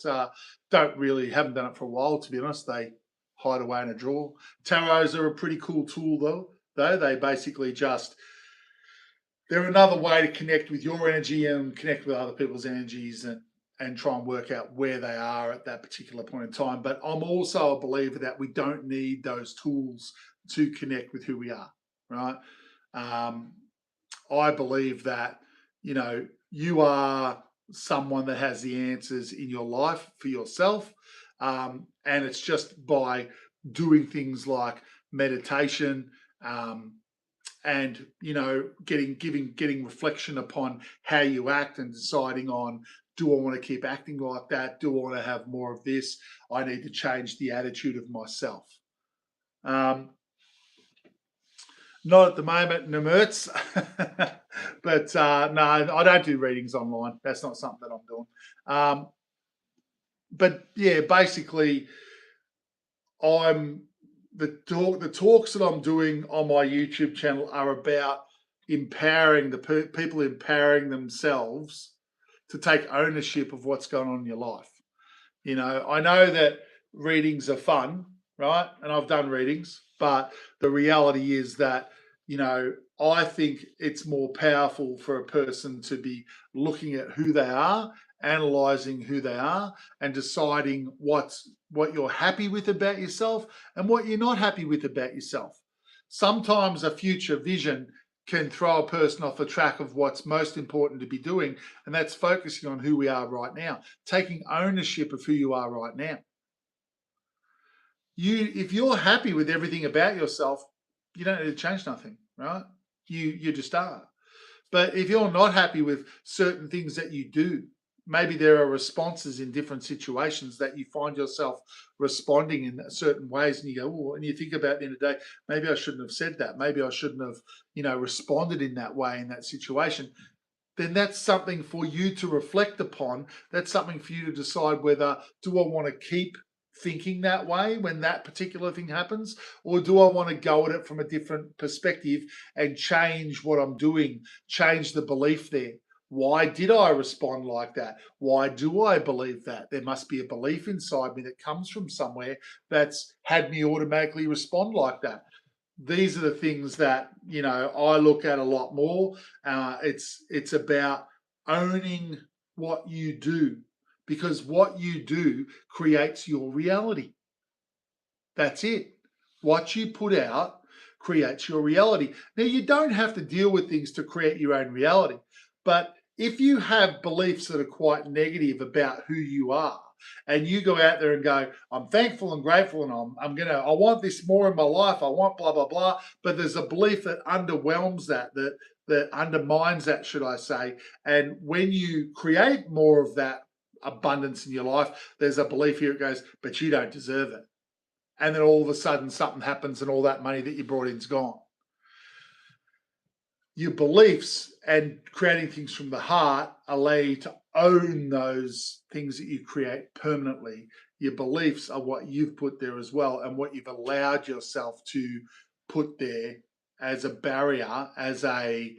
haven't done it for a while, to be honest. They hide away in a drawer. Tarots are a pretty cool tool, though. They basically they're another way to connect with your energy and connect with other people's energies and try and work out where they are at that particular point in time. But I'm also a believer that we don't need those tools to connect with who we are, right? I believe that, you are someone that has the answers in your life for yourself. And it's just by doing things like meditation, and getting reflection upon how you act and deciding on, do I want to keep acting like that? Do I want to have more of this? I need to change the attitude of myself. Not at the moment, Nemertz. But no, I don't do readings online. That's not something that I'm doing. But yeah, basically, the talks that I'm doing on my YouTube channel are about empowering people, empowering themselves to take ownership of what's going on in your life. I know that readings are fun, right? And I've done readings, but the reality is that, I think it's more powerful for a person to be looking at who they are, analyzing who they are, and deciding what you're happy with about yourself and what you're not happy with about yourself. Sometimes a future vision can throw a person off the track of what's most important to be doing, and that's focusing on who we are right now, taking ownership of who you are right now. If you're happy with everything about yourself, you don't need to change nothing, right? You just are. But if you're not happy with certain things that you do, maybe there are responses in different situations that you find yourself responding in certain ways, and you go, oh, and you think about the end of the day, maybe I shouldn't have said that. Maybe I shouldn't have, responded in that way in that situation. Then that's something for you to reflect upon. That's something for you to decide whether, do I want to keep thinking that way when that particular thing happens, or do I want to go at it from a different perspective and change what I'm doing, change the belief there? Why did I respond like that? Why do I believe that? There must be a belief inside me that comes from somewhere that's had me automatically respond like that. These are the things that I look at a lot more. It's about owning what you do, because what you do creates your reality. That's it. What you put out creates your reality. Now, you don't have to deal with things to create your own reality, but if you have beliefs that are quite negative about who you are, and you go out there and go, I'm thankful and grateful, and I want this more in my life, I want blah, blah, blah, but there's a belief that underwhelms that undermines that, should I say. And when you create more of that abundance in your life, there's a belief here, it goes, but you don't deserve it. And then all of a sudden something happens and all that money that you brought in's gone. Your beliefs and creating things from the heart allow you to own those things that you create permanently. Your beliefs are what you've put there as well, and what you've allowed yourself to put there as a barrier, as a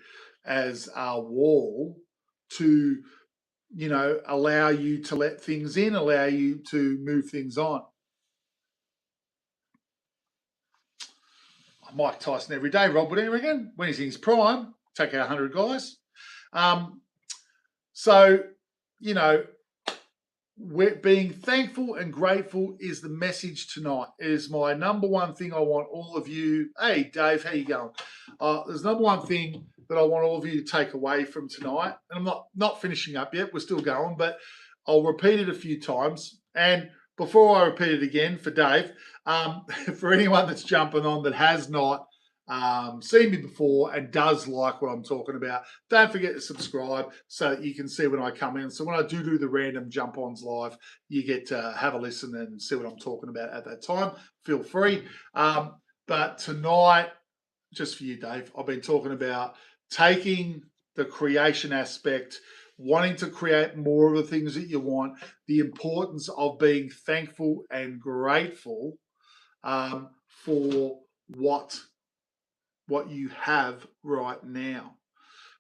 wall to, allow you to let things in, allow you to move things on. Mike Tyson every day, Rob Woodingham again, when he's in his prime, take out 100 guys. So, we're being thankful and grateful is the message tonight. It is my number one thing I want all of you. Hey, Dave, how you going? There's number one thing that I want all of you to take away from tonight. And I'm not finishing up yet. We're still going, but I'll repeat it a few times. And before I repeat it again for Dave, for anyone that's jumping on that has not seen me before and does like what I'm talking about, don't forget to subscribe so that you can see when I come in. So when I do the random jump-ons live, you get to have a listen and see what I'm talking about at that time. Feel free. But tonight, just for you, Dave, I've been talking about taking the creation aspect, wanting to create more of the things that you want, the importance of being thankful and grateful for what you have right now,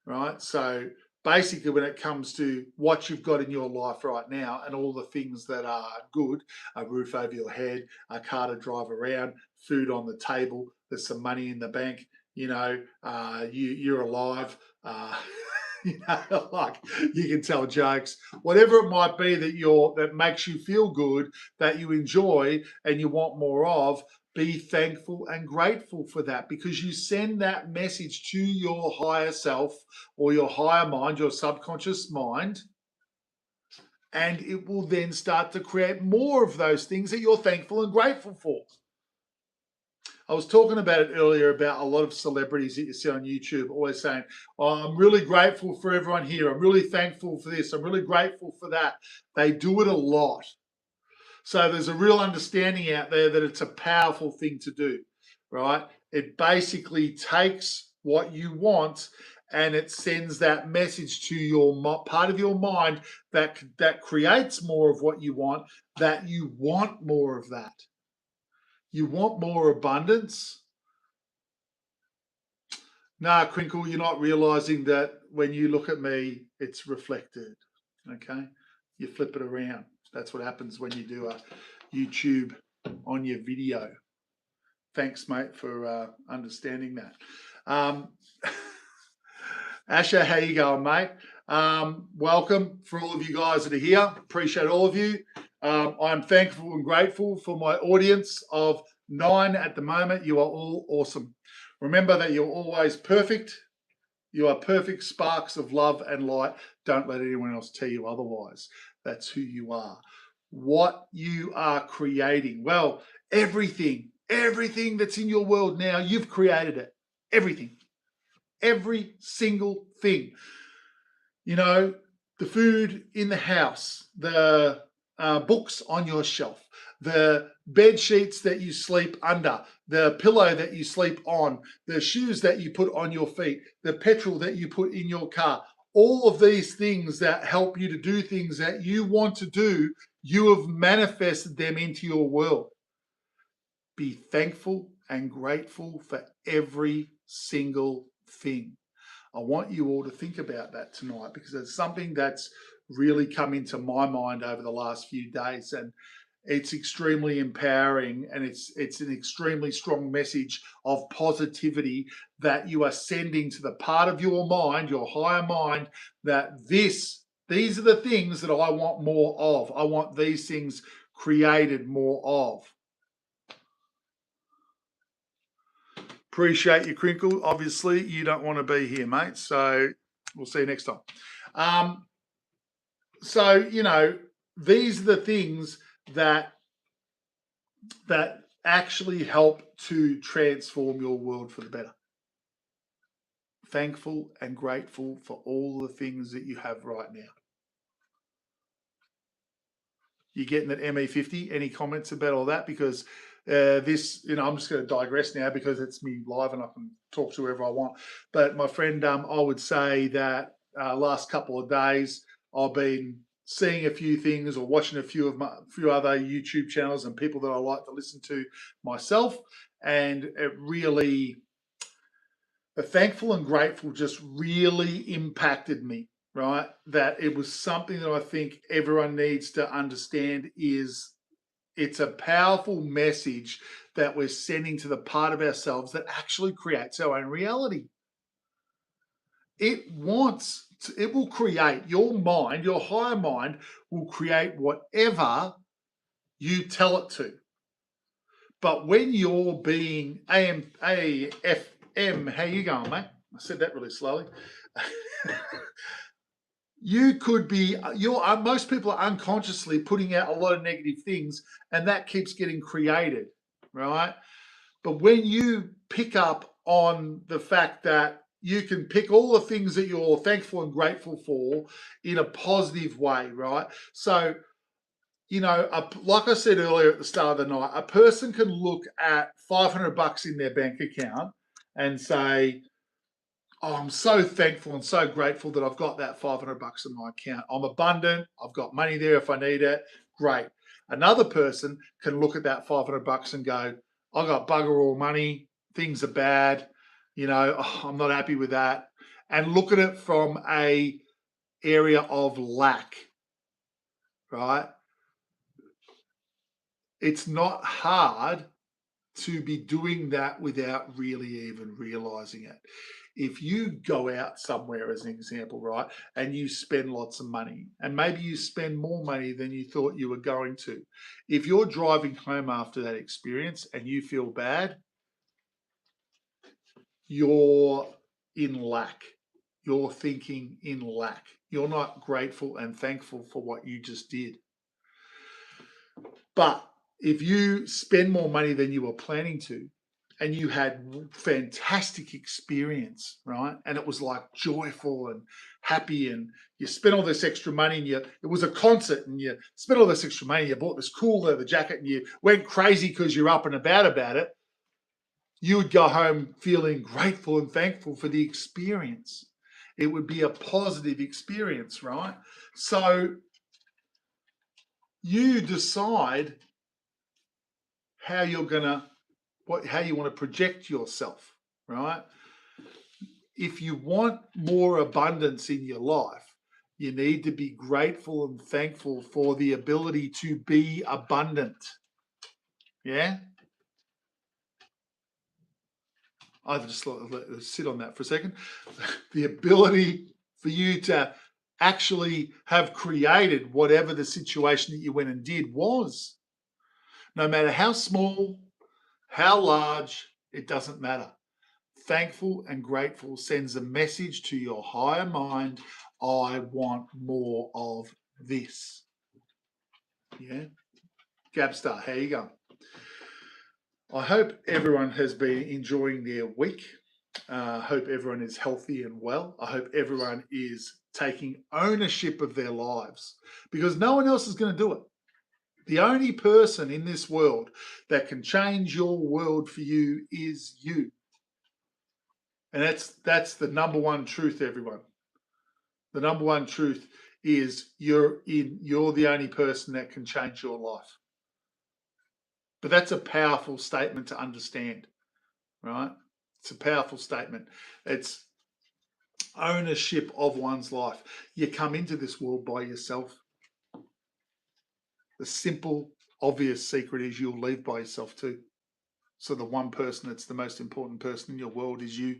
right? So basically, when it comes to what you've got in your life right now and all the things that are good, a roof over your head, a car to drive around, food on the table, there's some money in the bank, you're alive, like you can tell jokes, whatever it might be that makes you feel good, that you enjoy and you want more of. Be thankful and grateful for that, because you send that message to your higher self or your higher mind, your subconscious mind, and it will then start to create more of those things that you're thankful and grateful for. I was talking about it earlier about a lot of celebrities that you see on YouTube always saying, I'm really grateful for everyone here. I'm really thankful for this. I'm really grateful for that. They do it a lot. So there's a real understanding out there that it's a powerful thing to do, right? It basically takes what you want and it sends that message to your part of your mind that creates more of what you want, that you want more of that. You want more abundance. Nah, Crinkle, you're not realizing that when you look at me, it's reflected, okay? You flip it around. That's what happens when you do a YouTube on your video. Thanks, mate, for understanding that. Asher, how you going, mate? Welcome for all of you guys that are here. Appreciate all of you. I'm thankful and grateful for my audience of 9 at the moment. You are all awesome. Remember that you're always perfect. You are perfect sparks of love and light. Don't let anyone else tell you otherwise. That's who you are. What you are creating. Well, everything that's in your world now, you've created it. Everything. Every single thing. the food in the house, the books on your shelf, the bed sheets that you sleep under, the pillow that you sleep on, the shoes that you put on your feet, the petrol that you put in your car, all of these things that help you to do things that you want to do, you have manifested them into your world. Be thankful and grateful for every single thing. I want you all to think about that tonight, because it's something that's really come into my mind over the last few days, and it's extremely empowering, and it's an extremely strong message of positivity that you are sending to the part of your mind, your higher mind, that these are the things that I want more of. I want these things created more of. Appreciate your crinkle. Obviously, you don't want to be here, mate. So we'll see you next time. So, you know, these are the things that actually help to transform your world for the better. Thankful and grateful for all the things that you have right now. You getting that ME50? Any comments about all that? Because this, you know, I'm just going to digress now because it's me live and I can talk to whoever I want. But my friend, I would say that last couple of days I've been seeing a few things or watching a few other YouTube channels and people that I like to listen to myself, and it really, thankful and grateful just really impacted me. Right, that it was something that I think everyone needs to understand is it's a powerful message that we're sending to the part of ourselves that actually creates our own reality. It will create your mind, your higher mind will create whatever you tell it to. But when you're being AFM, how you going, mate? I said that really slowly. You could be, most people are unconsciously putting out a lot of negative things, and that keeps getting created, right? But when you pick up on the fact that you can pick all the things that you're thankful and grateful for in a positive way, right? So, you know, like I said earlier at the start of the night, a person can look at $500 in their bank account and say, oh, I'm so thankful and so grateful that I've got that $500 in my account. I'm abundant. I've got money there if I need it. Great. Another person can look at that $500 and go, I got bugger all money. Things are bad. You know, oh, I'm not happy with that. And look at it from a area of lack, right? It's not hard to be doing that without really even realizing it. If you go out somewhere, as an example, right, and you spend lots of money, and maybe you spend more money than you thought you were going to, if you're driving home after that experience and you feel bad, you're in lack. You're thinking in lack. You're not grateful and thankful for what you just did. But if you spend more money than you were planning to, and you had fantastic experience, right? And it was like joyful and happy, and you spent all this extra money, and it was a concert, and you spent all this extra money, you bought this cool leather jacket, and you went crazy because you're up and about it, you would go home feeling grateful and thankful for the experience. It would be a positive experience, right? So you decide how you're gonna how you want to project yourself, right? If you want more abundance in your life, you need to be grateful and thankful for the ability to be abundant. Yeah? I'll just sit on that for a second. The ability for you to actually have created whatever the situation that you went and did was. No matter how small, how large, it doesn't matter. Thankful and grateful sends a message to your higher mind, I want more of this. Yeah? Gabstar, how you going? I hope everyone has been enjoying their week. I hope everyone is healthy and well. I hope everyone is taking ownership of their lives, because no one else is going to do it. The only person in this world that can change your world for you is you. And that's the number one truth, everyone. The number one truth is you're the only person that can change your life. But that's a powerful statement to understand, right? It's a powerful statement. It's ownership of one's life. You come into this world by yourself. The simple, obvious secret is you'll leave by yourself too. So the one person that's the most important person in your world is you.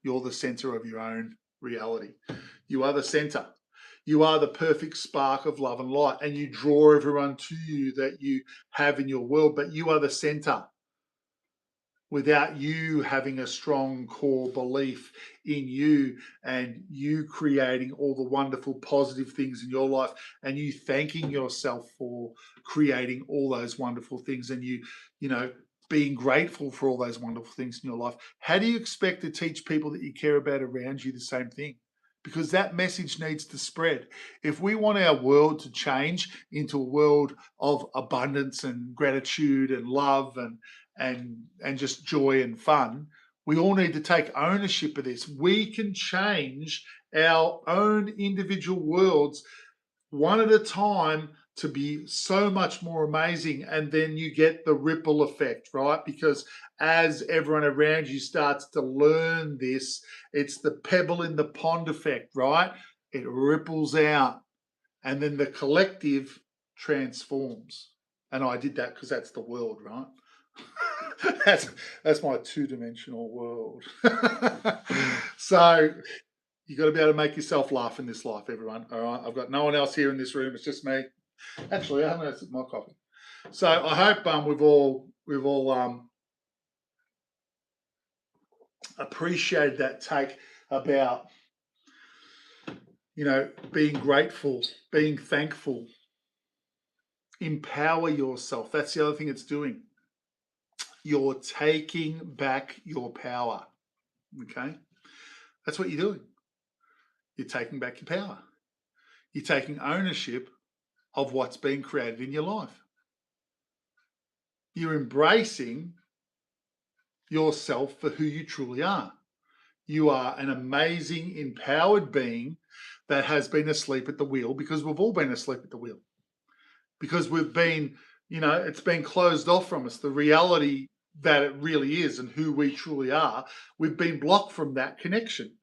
You're the center of your own reality. You are the center. You are the perfect spark of love and light, and you draw everyone to you that you have in your world, but you are the center. Without you having a strong core belief in you and you creating all the wonderful positive things in your life and you thanking yourself for creating all those wonderful things and you know, being grateful for all those wonderful things in your life, how do you expect to teach people that you care about around you the same thing? Because that message needs to spread. If we want our world to change into a world of abundance and gratitude and love and just joy and fun, we all need to take ownership of this. We can change our own individual worlds one at a time to be so much more amazing. And then you get the ripple effect, right? Because as everyone around you starts to learn this, it's the pebble in the pond effect, right? It ripples out and then the collective transforms. And I did that because that's the world, right? that's my two-dimensional world. So you got to be able to make yourself laugh in this life, everyone. All right, I've got no one else here in this room. It's just me. Actually, I haven't had my coffee. So I hope we've all appreciated that take about, you know, being grateful, being thankful, empower yourself. That's the other thing it's doing. You're taking back your power. Okay, that's what you're doing. You're taking back your power. You're taking ownership of what's being created in your life. You're embracing yourself for who you truly are. You are an amazing, empowered being that has been asleep at the wheel, because we've all been asleep at the wheel. Because we've been, you know, it's been closed off from us. The reality that it really is and who we truly are, we've been blocked from that connection.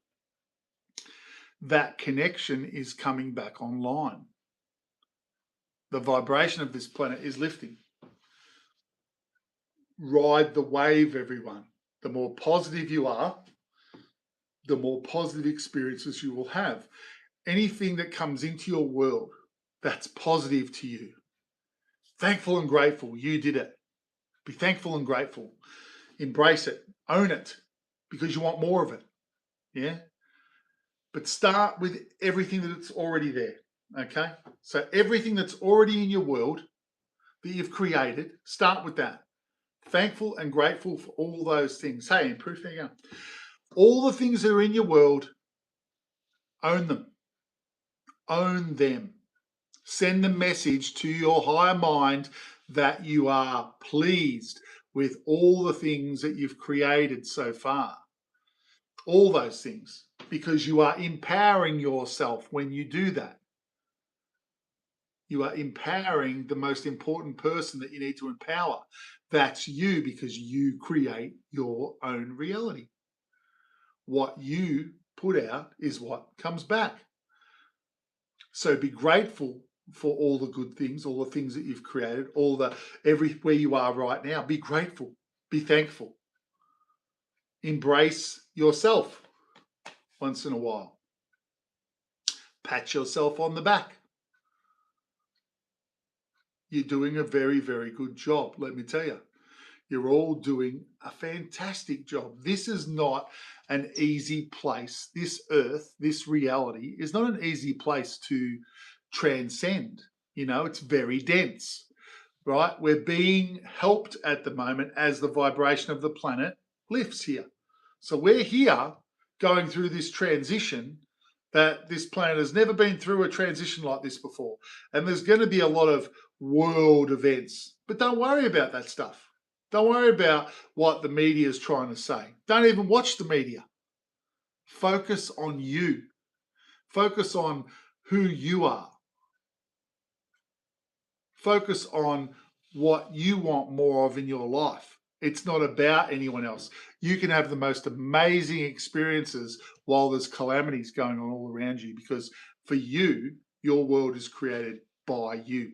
That connection is coming back online. The vibration of this planet is lifting. Ride the wave, everyone. The more positive you are, the more positive experiences you will have. Anything that comes into your world that's positive to you, thankful and grateful, you did it. Be thankful and grateful. Embrace it. Own it, because you want more of it. Yeah? But start with everything that's already there. Okay? So everything that's already in your world that you've created, start with that. Thankful and grateful for all those things. Hey, improve, there you go. All the things that are in your world, own them. Own them. Send the message to your higher mind that you are pleased with all the things that you've created so far. All those things, because you are empowering yourself when you do that. You are empowering the most important person that you need to empower. That's you, because you create your own reality. What you put out is what comes back. So be grateful for all the good things, all the things that you've created, everywhere you are right now. Be grateful, be thankful. Embrace yourself once in a while. Pat yourself on the back. You're doing a very, very good job, let me tell you. You're all doing a fantastic job. This is not an easy place. This earth, this reality is not an easy place to transcend. You know, it's very dense, right? We're being helped at the moment as the vibration of the planet lifts here. So we're here going through this transition that this planet has never been through a transition like this before. And there's going to be a lot of world events. But don't worry about that stuff. Don't worry about what the media is trying to say. Don't even watch the media. Focus on you. Focus on who you are. Focus on what you want more of in your life. It's not about anyone else. You can have the most amazing experiences while there's calamities going on all around you, because for you, your world is created by you.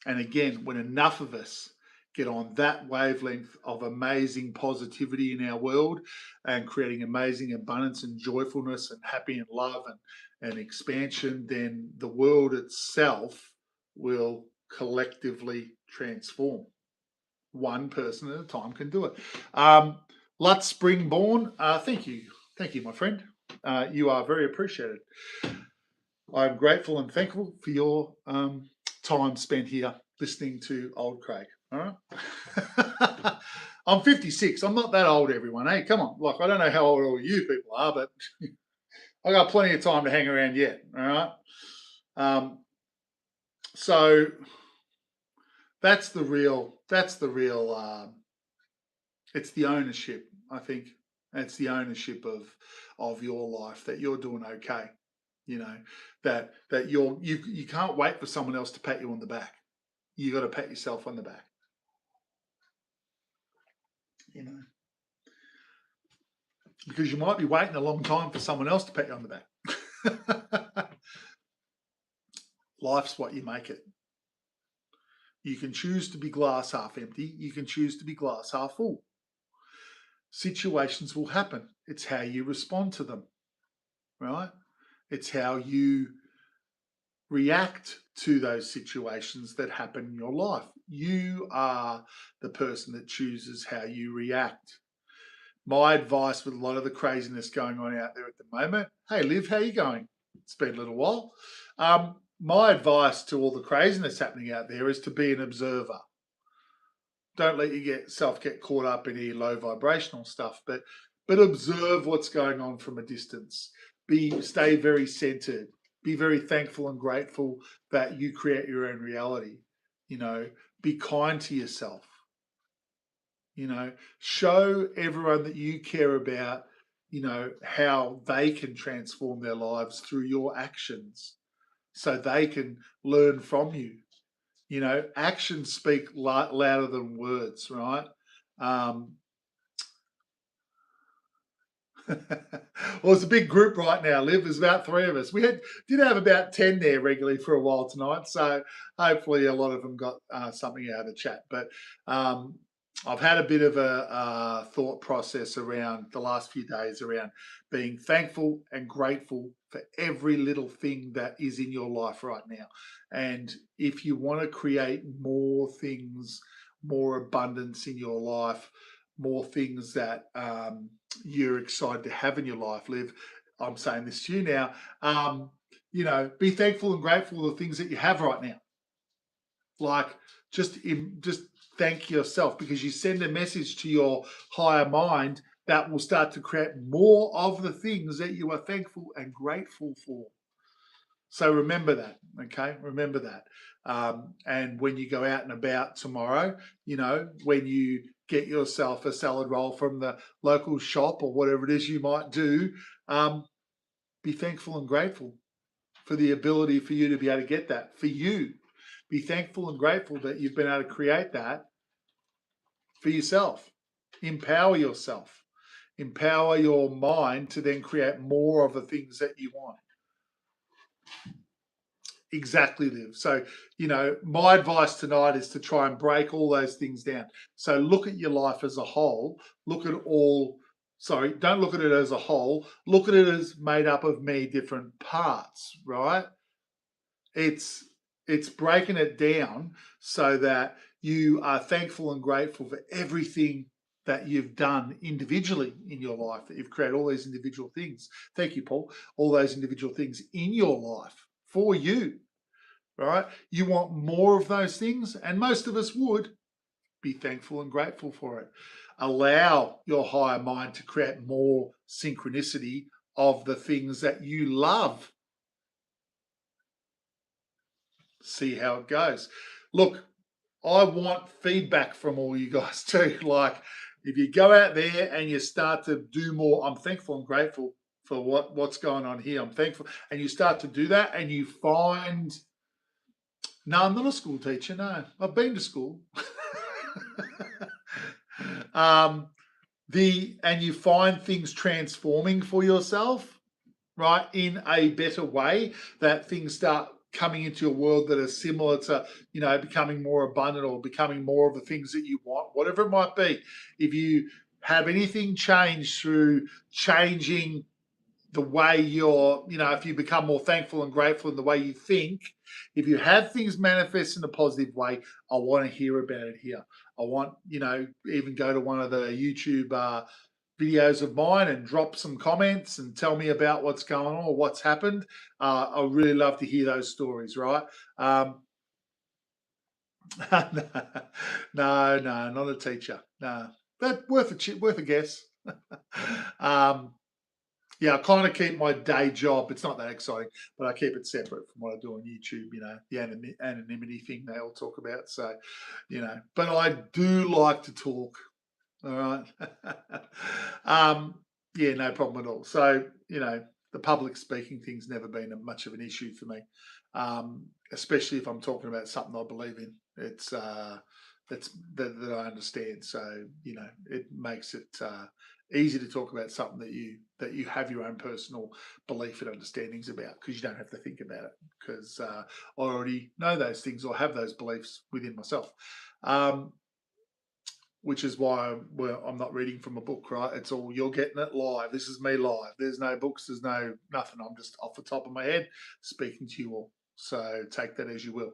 And again, when enough of us get on that wavelength of amazing positivity in our world and creating amazing abundance and joyfulness and happy and love and expansion, then the world itself will collectively transform. One person at a time can do it. Lutz Springborn, thank you. Thank you, my friend. You are very appreciated. I'm grateful and thankful for your time spent here listening to old Craig. All right. I'm 56. I'm not that old, everyone. Hey, come on. Like, I don't know how old all you people are, but I got plenty of time to hang around yet. All right. So that's the real, it's the ownership, I think. It's the ownership of your life, that you're doing okay. You know, that you can't wait for someone else to pat you on the back. You got to pat yourself on the back. You know, because you might be waiting a long time for someone else to pat you on the back. Life's what you make it. You can choose to be glass half empty. You can choose to be glass half full. Situations will happen. It's how you respond to them, right? It's how you react to those situations that happen in your life. You are the person that chooses how you react. My advice with a lot of the craziness going on out there at the moment, hey, Liv, how you going? It's been a little while. My advice to all the craziness happening out there is to be an observer. Don't let yourself get caught up in any low vibrational stuff, but observe what's going on from a distance. Stay very centered. Be very thankful and grateful that you create your own reality. You know, be kind to yourself. You know, show everyone that you care about, you know, how they can transform their lives through your actions, so they can learn from you. You know, actions speak louder than words, right? Well, it's a big group right now, Liv. There's about 3 of us. We did have about 10 there regularly for a while tonight, so hopefully a lot of them got something out of the chat. But I've had a bit of a thought process around the last few days around being thankful and grateful for every little thing that is in your life right now. And if you want to create more things, more abundance in your life, more things that you're excited to have in your life, Liv, I'm saying this to you now, you know, be thankful and grateful for the things that you have right now. Like, just thank yourself, because you send a message to your higher mind that will start to create more of the things that you are thankful and grateful for. So remember that, okay? Remember that. And when you go out and about tomorrow, you know, when you get yourself a salad roll from the local shop or whatever it is you might do, be thankful and grateful for the ability for you to be able to get that for you. Be thankful and grateful that you've been able to create that for yourself. Empower yourself. Empower your mind to then create more of the things that you want. Exactly, Liv. So, you know, my advice tonight is to try and break all those things down. So look at your life as a whole. Don't look at it as a whole. Look at it as made up of many different parts, right? It's breaking it down so that you are thankful and grateful for everything that you've done individually in your life, that you've created all these individual things. Thank you, Paul. All those individual things in your life for you, right? You want more of those things, and most of us would. Be thankful and grateful for it. Allow your higher mind to create more synchronicity of the things that you love. See how it goes. Look, I want feedback from all you guys too. Like, if you go out there and you start to do more, I'm thankful and grateful for what's going on here. I'm thankful, and you start to do that, and you find, no, I'm not a school teacher. No, I've been to school. um, and you find things transforming for yourself, right, in a better way, that things start coming into your world that are similar to, becoming more abundant or becoming more of the things that you want, whatever it might be. If you have anything change through changing the way if you become more thankful and grateful in the way you think, if you have things manifest in a positive way, I want to hear about it here. I want, even go to one of the YouTube videos of mine and drop some comments and tell me about what's going on or what's happened. I really love to hear those stories, right? No, not a teacher. No, but worth a guess. Yeah, I kind of keep my day job. It's not that exciting, but I keep it separate from what I do on YouTube. The anonymity thing they all talk about. So, but I do like to talk. All right. Yeah, no problem at all. So, the public speaking thing's never been much of an issue for me, especially if I'm talking about something I believe in. It's that I understand. So, it makes it easy to talk about something that you have your own personal belief and understandings about, because you don't have to think about it, because I already know those things or have those beliefs within myself. Which is why I'm not reading from a book, right? It's all, you're getting it live. This is me live. There's no books. There's no nothing. I'm just off the top of my head speaking to you all. So take that as you will.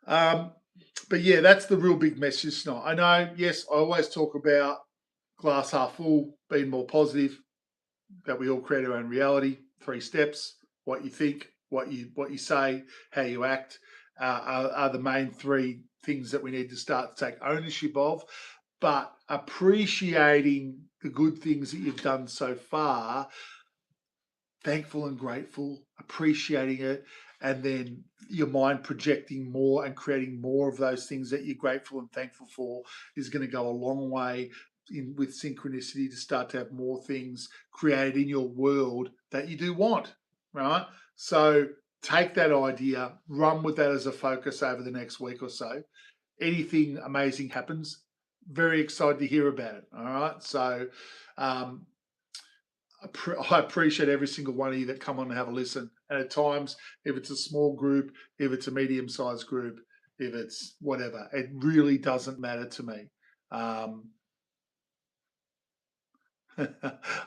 But yeah, that's the real big message tonight. I know, yes, I always talk about glass half full, being more positive, that we all create our own reality. 3 steps: what you think, what you say, how you act, are the main 3 things that we need to start to take ownership of. But appreciating the good things that you've done so far, thankful and grateful, appreciating it, and then your mind projecting more and creating more of those things that you're grateful and thankful for, is going to go a long way with synchronicity, to start to have more things created in your world that you do want, right? So take that idea, run with that as a focus over the next week or so. Anything amazing happens, very excited to hear about it. All right. So I appreciate every single one of you that come on and have a listen. And at times, if it's a small group, if it's a medium-sized group, if it's whatever, it really doesn't matter to me.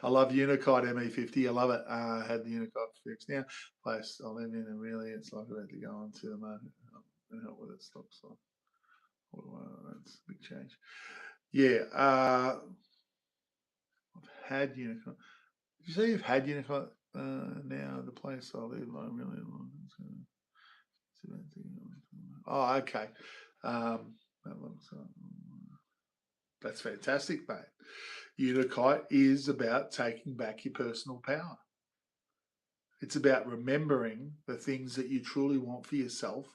I love Unicode ME50. I love it. I had the Unicode fixed now. Place I live in, and really, it's like about to go on to the market and help with it. Stocks. That's a big change. Yeah. I've had Unicode. Did you say you've had Unicode? Now the place I live, I really long. Oh, okay. That's fantastic, mate. Unikite is about taking back your personal power. It's about remembering the things that you truly want for yourself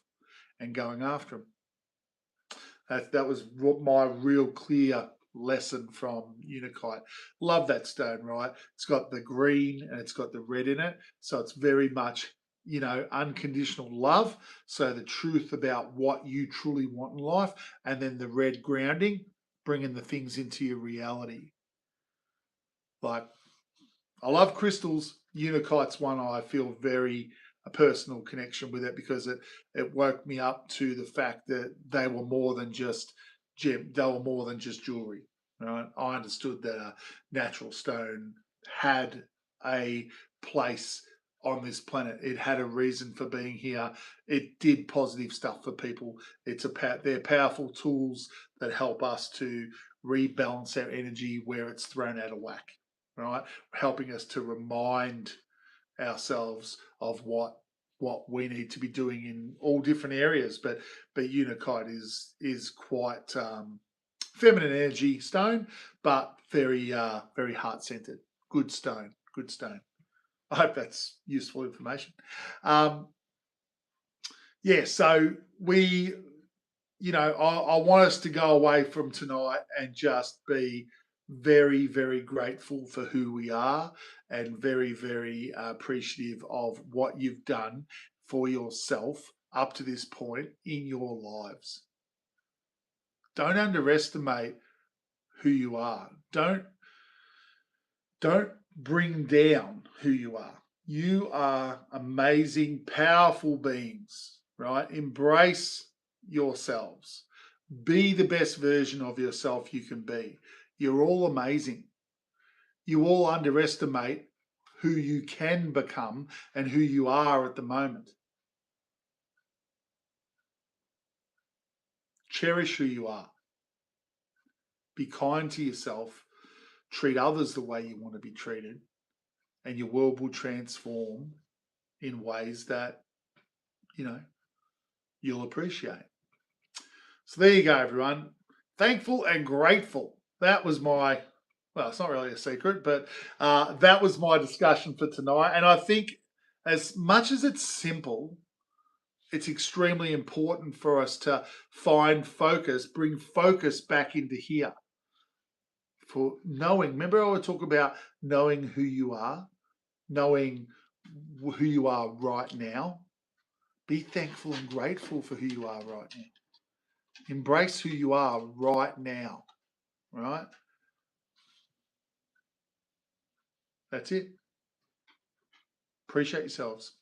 and going after them. That was my real clear lesson from Unikite. Love that stone, right? It's got the green and it's got the red in it. So it's very much, unconditional love. So the truth about what you truly want in life, and then the red grounding, bringing the things into your reality. Like, I love crystals. Unikite's one I feel very a personal connection with it, because it woke me up to the fact that they were more than just gem. They were more than just jewelry. Right? I understood that a natural stone had a place on this planet. It had a reason for being here. It did positive stuff for people. They're powerful tools that help us to rebalance our energy where it's thrown out of whack. Right, helping us to remind ourselves of what we need to be doing in all different areas. But Unikite is quite feminine energy stone, but very very heart centered. Good stone. Good stone. I hope that's useful information. Yeah, so we, I want us to go away from tonight and just be very, very grateful for who we are and very, very appreciative of what you've done for yourself up to this point in your lives. Don't underestimate who you are. Don't bring down who you are. You are amazing, powerful beings, right? Embrace yourselves. Be the best version of yourself you can be. You're all amazing. You all underestimate who you can become and who you are at the moment. Cherish who you are. Be kind to yourself. Treat others the way you want to be treated. And your world will transform in ways that, you'll appreciate. So there you go, everyone. Thankful and grateful. That was my, well, it's not really a secret, but that was my discussion for tonight. And I think as much as it's simple, it's extremely important for us to find focus, bring focus back into here. For knowing, remember I would talk about knowing who you are, knowing who you are right now. Be thankful and grateful for who you are right now. Embrace who you are right now, right? That's it. Appreciate yourselves.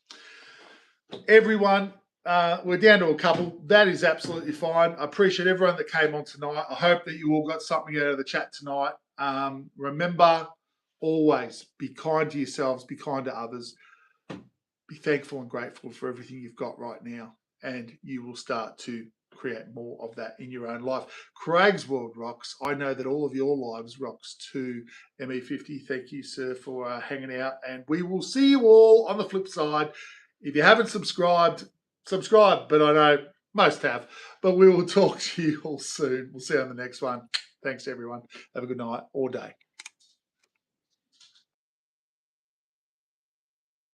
Everyone, we're down to a couple. That is absolutely fine. I appreciate everyone that came on tonight. I hope that you all got something out of the chat tonight. Remember, always be kind to yourselves, be kind to others. Be thankful and grateful for everything you've got right now, and you will start to create more of that in your own life. Craig's world rocks. I know that all of your lives rocks too. ME50, thank you, sir, for hanging out, and we will see you all on the flip side. If you haven't subscribed, subscribe, but I know most have. But we will talk to you all soon. We'll see you on the next one. Thanks, everyone. Have a good night or day.